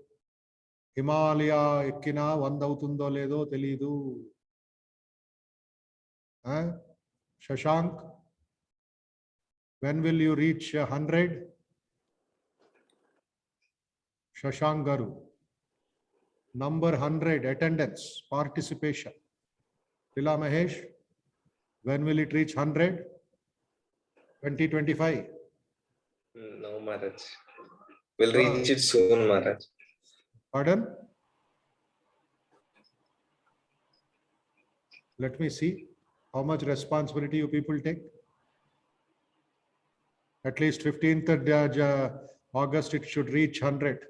Himalaya ekkina 100 avutundo ledo telidu. Shashank, when will you reach 100? Shashank Garu. Number 100, attendance, participation. Lila Mahesh, when will it reach 100? 2025? No, Maharaj. We'll reach it soon, Maharaj. Pardon? Let me see how much responsibility you people take. At least 15th August, it should reach 100.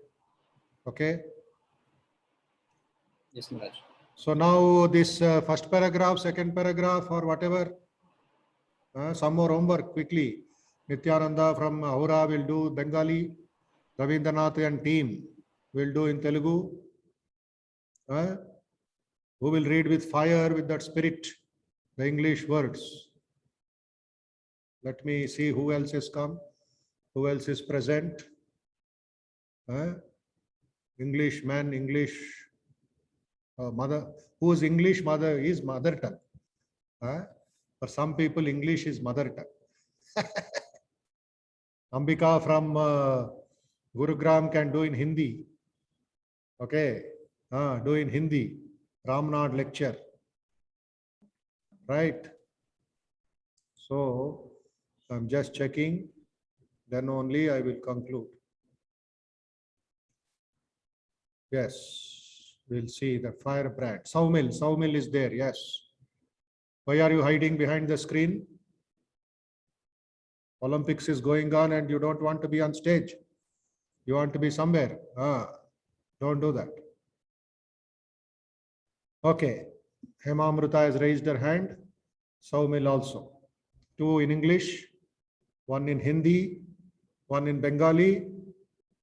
Okay? Yes, Maharaj. So now this first paragraph, second paragraph, or whatever, some more homework quickly. Nityananda from Ahura will do Bengali. Ravindranath and team will do in Telugu. Who will read with fire, with that spirit, the English words. Let me see who else has come, who else is present. English man, English mother. Whose English mother is mother tongue. For some people, English is mother tongue. Ambika from Gurugram can do in Hindi. Okay, do in Hindi. Ramnath lecture. Right. So, I'm just checking. Then only I will conclude. Yes, we'll see the firebrand. Saumil is there. Yes. Why are you hiding behind the screen? Olympics is going on and you don't want to be on stage. You want to be somewhere. Don't do that. Okay. Hemamruta has raised her hand. Saumil also. 2 in English, 1 in Hindi, 1 in Bengali.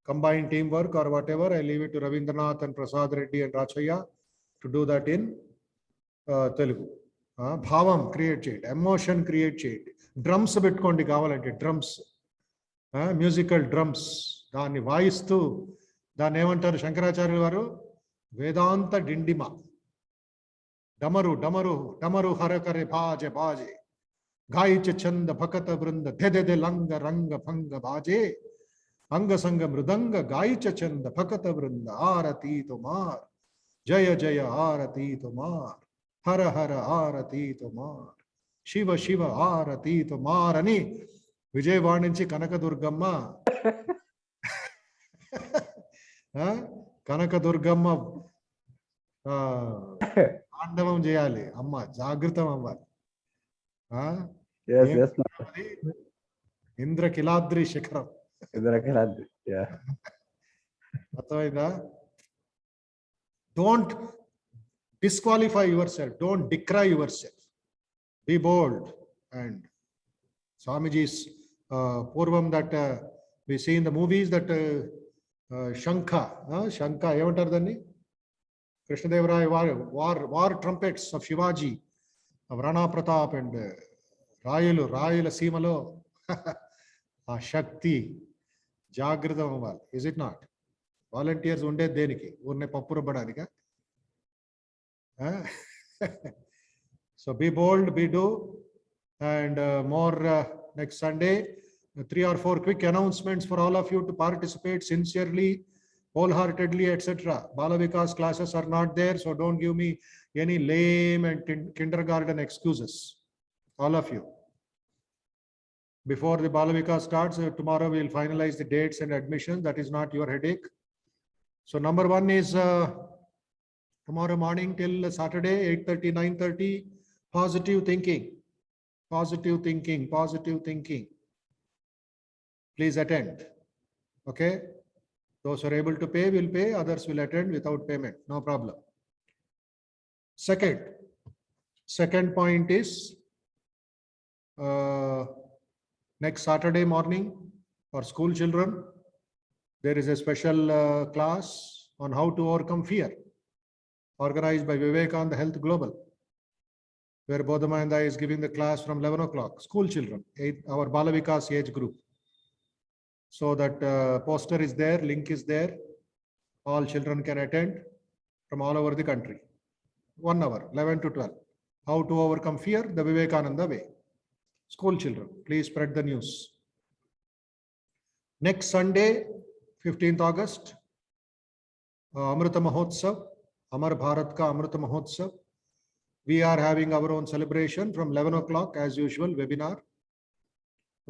Combined teamwork or whatever. I leave it to Ravindranath and Prasad Reddy and Rachaya to do that in Telugu. Bhavam create it, emotion create it. Drums pettukondi kavalante, drums. Musical drums. Dani vaistu. Dani emantaru Shankaracharya varu Vedanta Dindima. Damaru harakare bhaje bhaje. Gaicha chanda bhakata vrunda de langa ranga phanga bhaje. Anga sanga mridanga gaicha chanda bhakata vrunda arati tomar. Jaya Jaya Arati Tomar, Hara Hara Arati Tomar, Shiva Shiva Arati Tomar అని విజయవాడ నుంచి కనకదుర్గమ్మ కనకదుర్గమ్మ తాండవం చేయాలి. అమ్మ జాగృతం అవ్వాలి. Yes, yes, Maharaj. Indrakeeladri శిఖరం. Indrakiladi. Yeah. అర్థమైందా? Don't disqualify yourself. Don't decry yourself. Be bold. And Swamiji's Purvam that we see in the movies that Shankha, ఏమంటారు దాన్ని? Krishnadevaraya war trumpets of Shivaji, of Rana Pratap and రాయల సీమలో ఆ శక్తి జాగృతం అవ్వాలి. Is it not? Volunteers ఉండేది దేనికి? ఊరినే పప్పు రుబ్బడానికా? So be bold, be do, and more next Sunday, 3 or 4 quick announcements for all of you to participate sincerely, wholeheartedly, etc. Bala Vikas classes are not there, so don't give me any lame and kindergarten excuses. All of you. Before the Bala Vikas starts, tomorrow we will finalize the dates and admissions. That is not your headache. So number 1 is tomorrow morning till Saturday, 8:30, 9:30, positive thinking. Positive thinking, positive thinking. Please attend. Okay? Those who are able to pay will pay, others will attend without payment. No problem. Second point is next Saturday morning for school children, there is a special class on how to overcome fear, organized by Vivekananda Health Global, where Bodhamayanda is giving the class from 11 o'clock. School children, our Bala Vikas age group. So that poster is there, link is there. All children can attend from all over the country. 1 hour, 11 to 12. How to overcome fear the Vivekananda way. School children, please spread the news. Next Sunday, 15th August, Amrita Mahotsav, Amar Bharat Ka Amrita Mahotsav. We are having our own celebration from 11 o'clock as usual, webinar.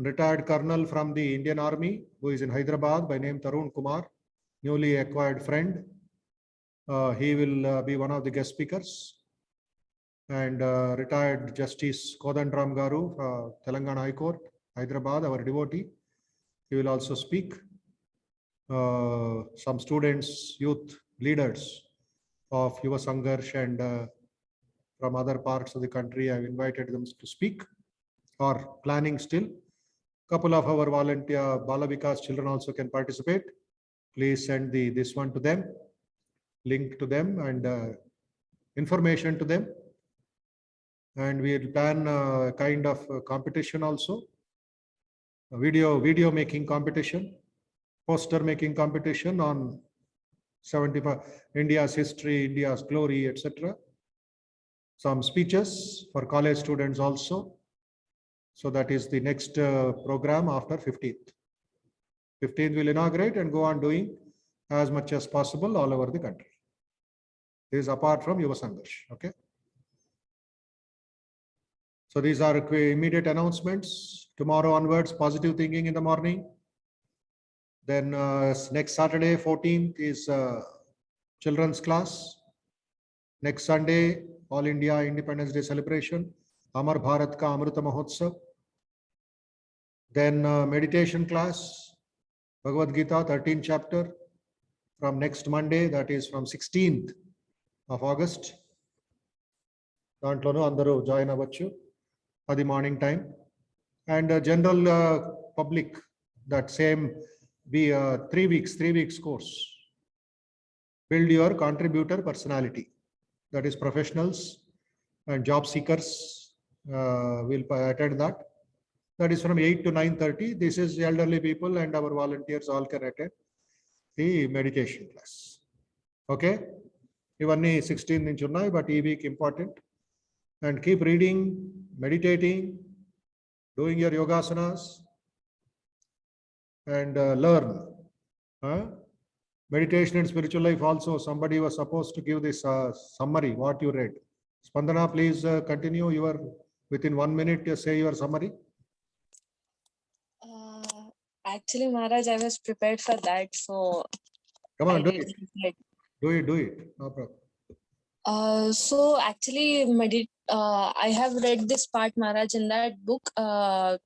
Retired colonel from the Indian Army who is in Hyderabad by name Tarun Kumar, newly acquired friend. He will be one of the guest speakers. And retired Justice Kodandram Garu, Telangana High Court, Hyderabad, our devotee. He will also speak. Some students, youth leaders of Yuva Sangharsh and from other parts of the country, I have invited them to speak or planning still. Couple of our volunteer Bala Vikas children also can participate. Please send this one to them, link to them and information to them. And we will plan a kind of competition also, a video making competition, poster making competition on 75 India's history, India's glory, etc. Some speeches for college students also. So that is the next program after 15th. 15th will inaugurate and go on doing as much as possible all over the country. This is apart from Yuva Sangharsh. Okay. So these are immediate announcements. Tomorrow onwards, positive thinking in the morning. Then next Saturday, 14th is children's class. Next Sunday, All India Independence Day celebration, Amar Bharat Ka Amrita Mahotsav. Then meditation class, Bhagavad Gita, 13th chapter, from next Monday, that is from 16th of August. Dantlono andaru join avvachu at the morning time. And general public, that same be 3 weeks course. Build your contributor personality. That is professionals and job seekers will attend that. That is from 8 to 9:30. This is elderly people and our volunteers all can attend the meditation class. Okay. Ivanni 16 nunchi unnai, but ee week important. And keep reading, meditating, doing your yogasanas and learn. Meditation and spiritual life also, somebody was supposed to give this summary, what you read. Spandana, please continue your, within 1 minute, say your summary. Actually, Maharaj, I was prepared for that, so Come on, I do did it. it. Do it. No problem. So actually, I have read this part, Maharaj, in that book.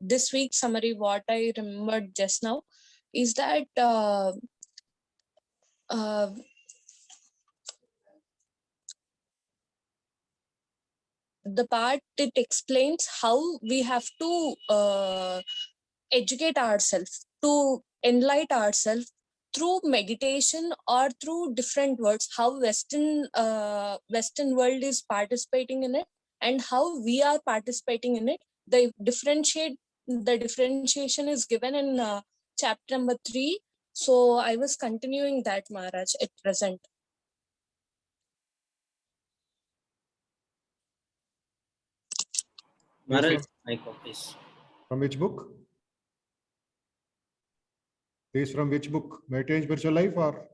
This week's summary, what I remembered just now, is that the part it explains how we have to educate ourselves, to enlighten ourselves through meditation or through different words, how Western world is participating in it and how we are participating in it. The differentiation is given in chapter number 3. So I was continuing that, Maharaj, at present. Maharaj, my copies. From which book? This from which book? Meditation Spiritual Life or?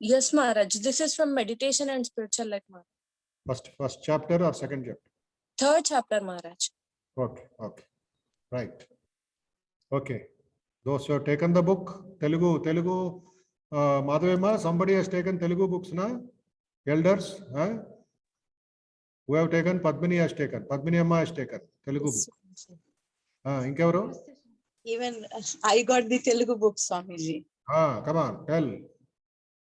Yes, Maharaj. This is from Meditation and Spiritual Life, Maharaj. First chapter or second chapter? Third chapter, Maharaj. Okay. Right. Okay. Those who have taken the book, Telugu, Madhavema, somebody has taken Telugu books, na? Elders, huh? Who have taken, Padmini has taken, Padmini Amma has taken Telugu book. Inkevaru? Even I got the Telugu book, Swamiji. Come on, tell.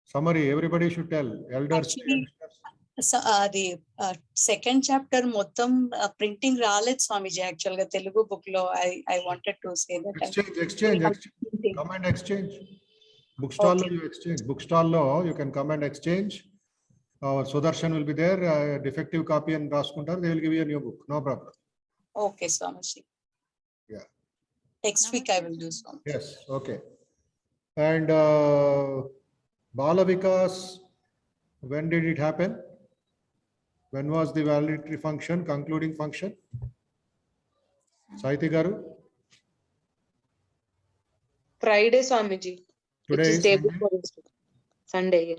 Summary, everybody should tell. Elders. Actually, so, the second chapter mottam printing ralet, Swamiji, actually Telugu book lo I wanted to say that. Exchange. Come and exchange. Bookstall okay. You exchange. Bookstall lo you can come and exchange. Our Sudarshan will be there. Defective copy and Raskuntar, they will give you a new book. No problem. Okay, Swamiji. Yeah. Next week I will do so. Yes, okay. And Bala Vikas, when did it happen? When was the validatory function, concluding function? Saiti Garu? Friday, Swamiji. Today is day before Sunday.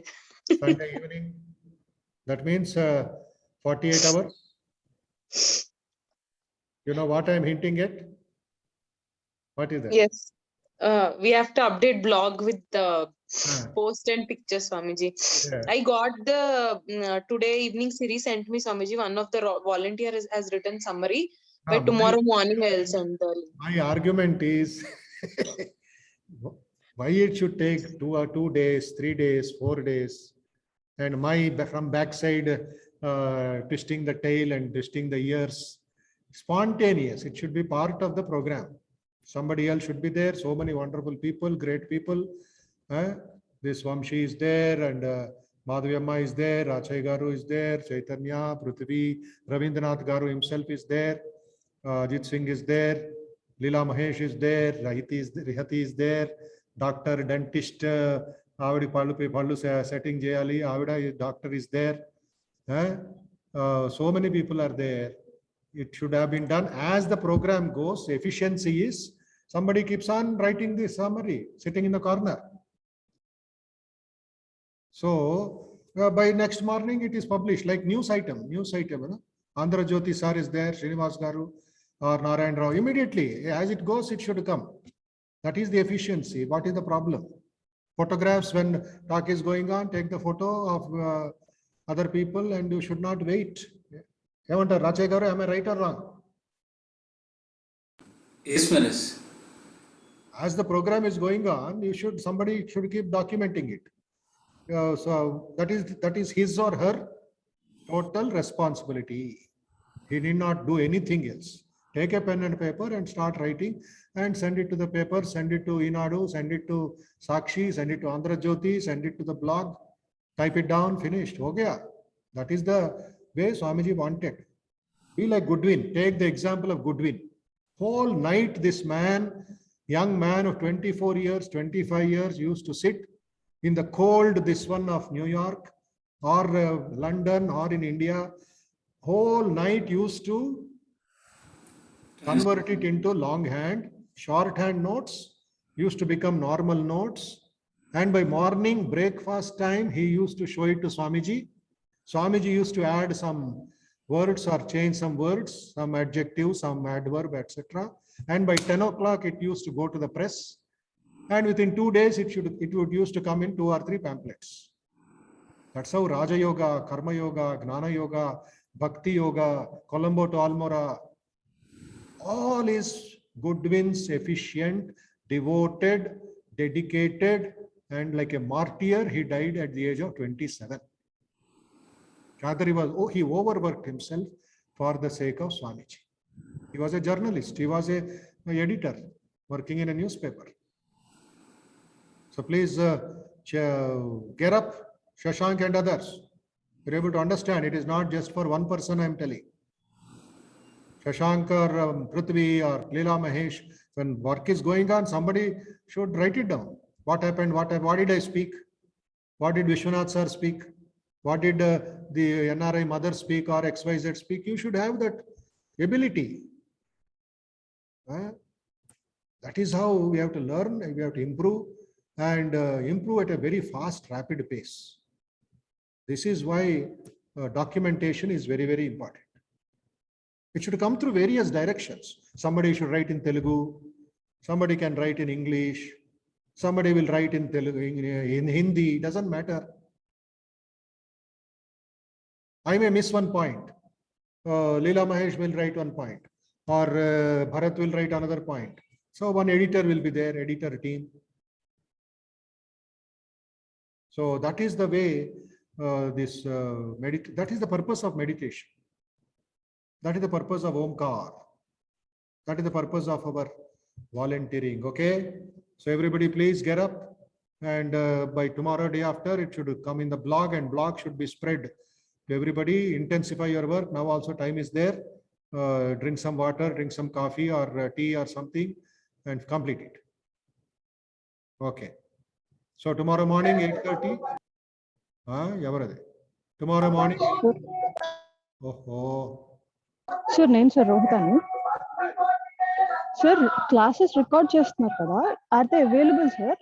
Sunday evening. That means 48 hours. You know what I'm hinting at? What is that? Yes. We have to update blog with the post and pictures, Swamiji. Yeah. I got the today evening series sent me, Swamiji. One of the volunteer has written summary. By tomorrow morning I will send the link. My argument is why it should take 2 days, 3 days, 4 days, and from backside twisting the tail and twisting the ears. Spontaneous. It should be part of the program. Somebody else should be there. So many wonderful people, great people. This Vamshi is there, and Madhavyamma is there, Achai Garu is there, Chaitanya, Prithvi, Ravindranath Garu himself is there, Ajit Singh is there, Leela Mahesh is there, Rihati is there, doctor, dentist, Avadi Pallu setting Jayali, Avida doctor is there. So many people are there. It should have been done as the program goes. Efficiency is somebody keeps on writing the summary, sitting in the corner. So by next morning it is published like news item. Andhra Jyoti sir is there, Srinivas Garu or Narayan Rao. Immediately, as it goes, it should come. That is the efficiency. What is the problem? Photographs, when talk is going on, take the photo of other people and you should not wait. Rachai Garu, am I right or wrong? Yes, Maharaj. As the program is going on, somebody should keep documenting it. So that is his or her total responsibility. He did not do anything else. Take a pen and paper and start writing and send it to the paper, send it to Inadu, send it to Sakshi, send it to Andhra Jyoti, send it to the blog, type it down, finished. Okay. That is the way Swamiji wanted. Be like Goodwin. Take the example of Goodwin. Whole night this man, young man of 24 years, 25 years, used to sit in the cold, this one of New York or London or in India. Whole night used to convert it into longhand, shorthand notes, used to become normal notes, And by morning breakfast time, he used to show it to Swamiji. Swamiji used to add some words or change some words, some adjective, some adverb, etc. And by 10 o'clock, it used to go to the press. And within 2 days, it would used to come in 2 or 3 pamphlets. That's how Raja Yoga, Karma Yoga, Gnana Yoga, Bhakti Yoga, Colombo to Almora, all is Goodwin's efficient, devoted, dedicated, and like a martyr, he died at the age of 27. He overworked himself for the sake of Swamiji. He was a journalist. He was an editor working in a newspaper. So please get up, Shashank and others. You're able to understand. It is not just for one person, I'm telling. Shashank or Prithvi or Leela Mahesh, when work is going on, somebody should write it down. What happened? What did I speak? What did Vishwanath sir speak? What did the NRI mother speak or XYZ speak? You should have that ability. That is how we have to learn, we have to improve, and improve at a very fast, rapid pace. This is why documentation is very, very important. It should come through various directions. Somebody should write in Telugu, somebody can write in English, somebody will write in Telugu, in Hindi, doesn't matter. I may miss one point. Leela Mahesh will write one point, or Bharat will write another point. So one editor will be there, editor team. So that is the way that is the purpose of meditation. That is the purpose of Omkar. That is the purpose of our volunteering. Okay. So everybody please get up, and by tomorrow, day after, it should come in the blog, and blog should be spread to everybody. Intensify your work. Now also time is there. Drink some water, drink some coffee or tea or something, and complete it. Okay. So tomorrow morning 8:30. Tomorrow morning. Sir, name sir Rohitani. Sir, classes record chestunar kada. Are they available, sir?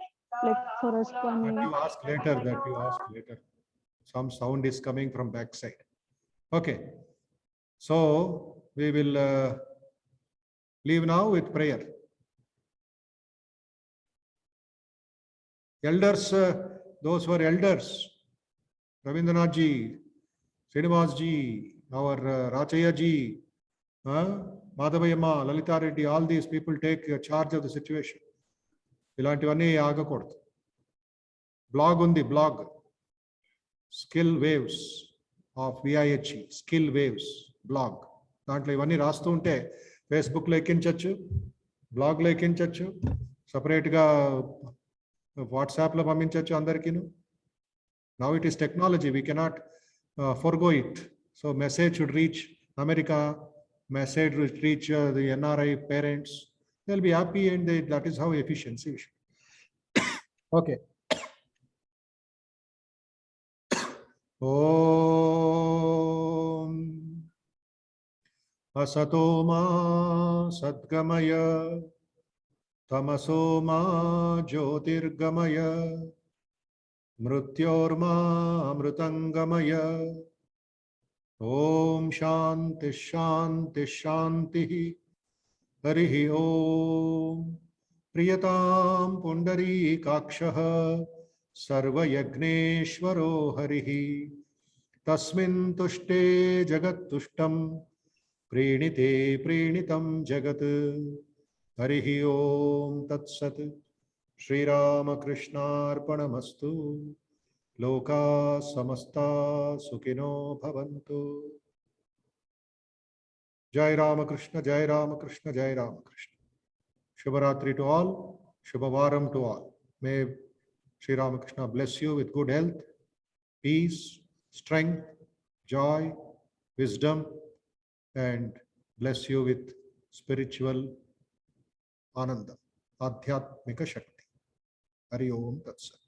Like for us? That you ask later. Some sound is coming from backside. Okay. So we will leave now with prayer. Elders, those who are elders, Rabindranath ji, Srinivas ji, our Rachaya ji, Madhavayama, Lalita Reddy, all these people take charge of the situation. Ilantivani agakoddu. Blog undi, blog. Skill waves of VIHE, skill waves, blog. దాంట్లో ఇవన్నీ రాస్తూ ఉంటే ఫేస్బుక్లో ఎక్కించవచ్చు, బ్లాగ్లో ఎక్కించవచ్చు, సపరేట్గా వాట్సాప్లో పంపించవచ్చు అందరికీను. Now it is technology, we cannot forego it. So message should reach America, message should reach the NRI parents. They'll be happy, and that is how efficiency should. Okay. Om Asato ma Sadgamaya Tamaso ma Jyotirgamaya Mrutyorma Amrutangamaya. Om Shanti Shanti Shanti. Harihi Om. Priyatam Pundari Kakshaha Sarva Yagneshwaro Harihi. Tasmin Tushte Jagat Tushtam Prenite Prenitam Jagat. Harihi Om Tat Sat. Shri Rama Krishna Arpanamastu. Loka Samasta Sukhino Bhavantu. Jai Rama Krishna, Jai Rama Krishna, Jai Rama Krishna. Shubharatri to all, Shubhavaram to all. May Shri Ramakrishna bless you with good health, peace, strength, joy, wisdom, and bless you with spiritual ananda, adhyatmika shakti. Hari Om Tat Sat.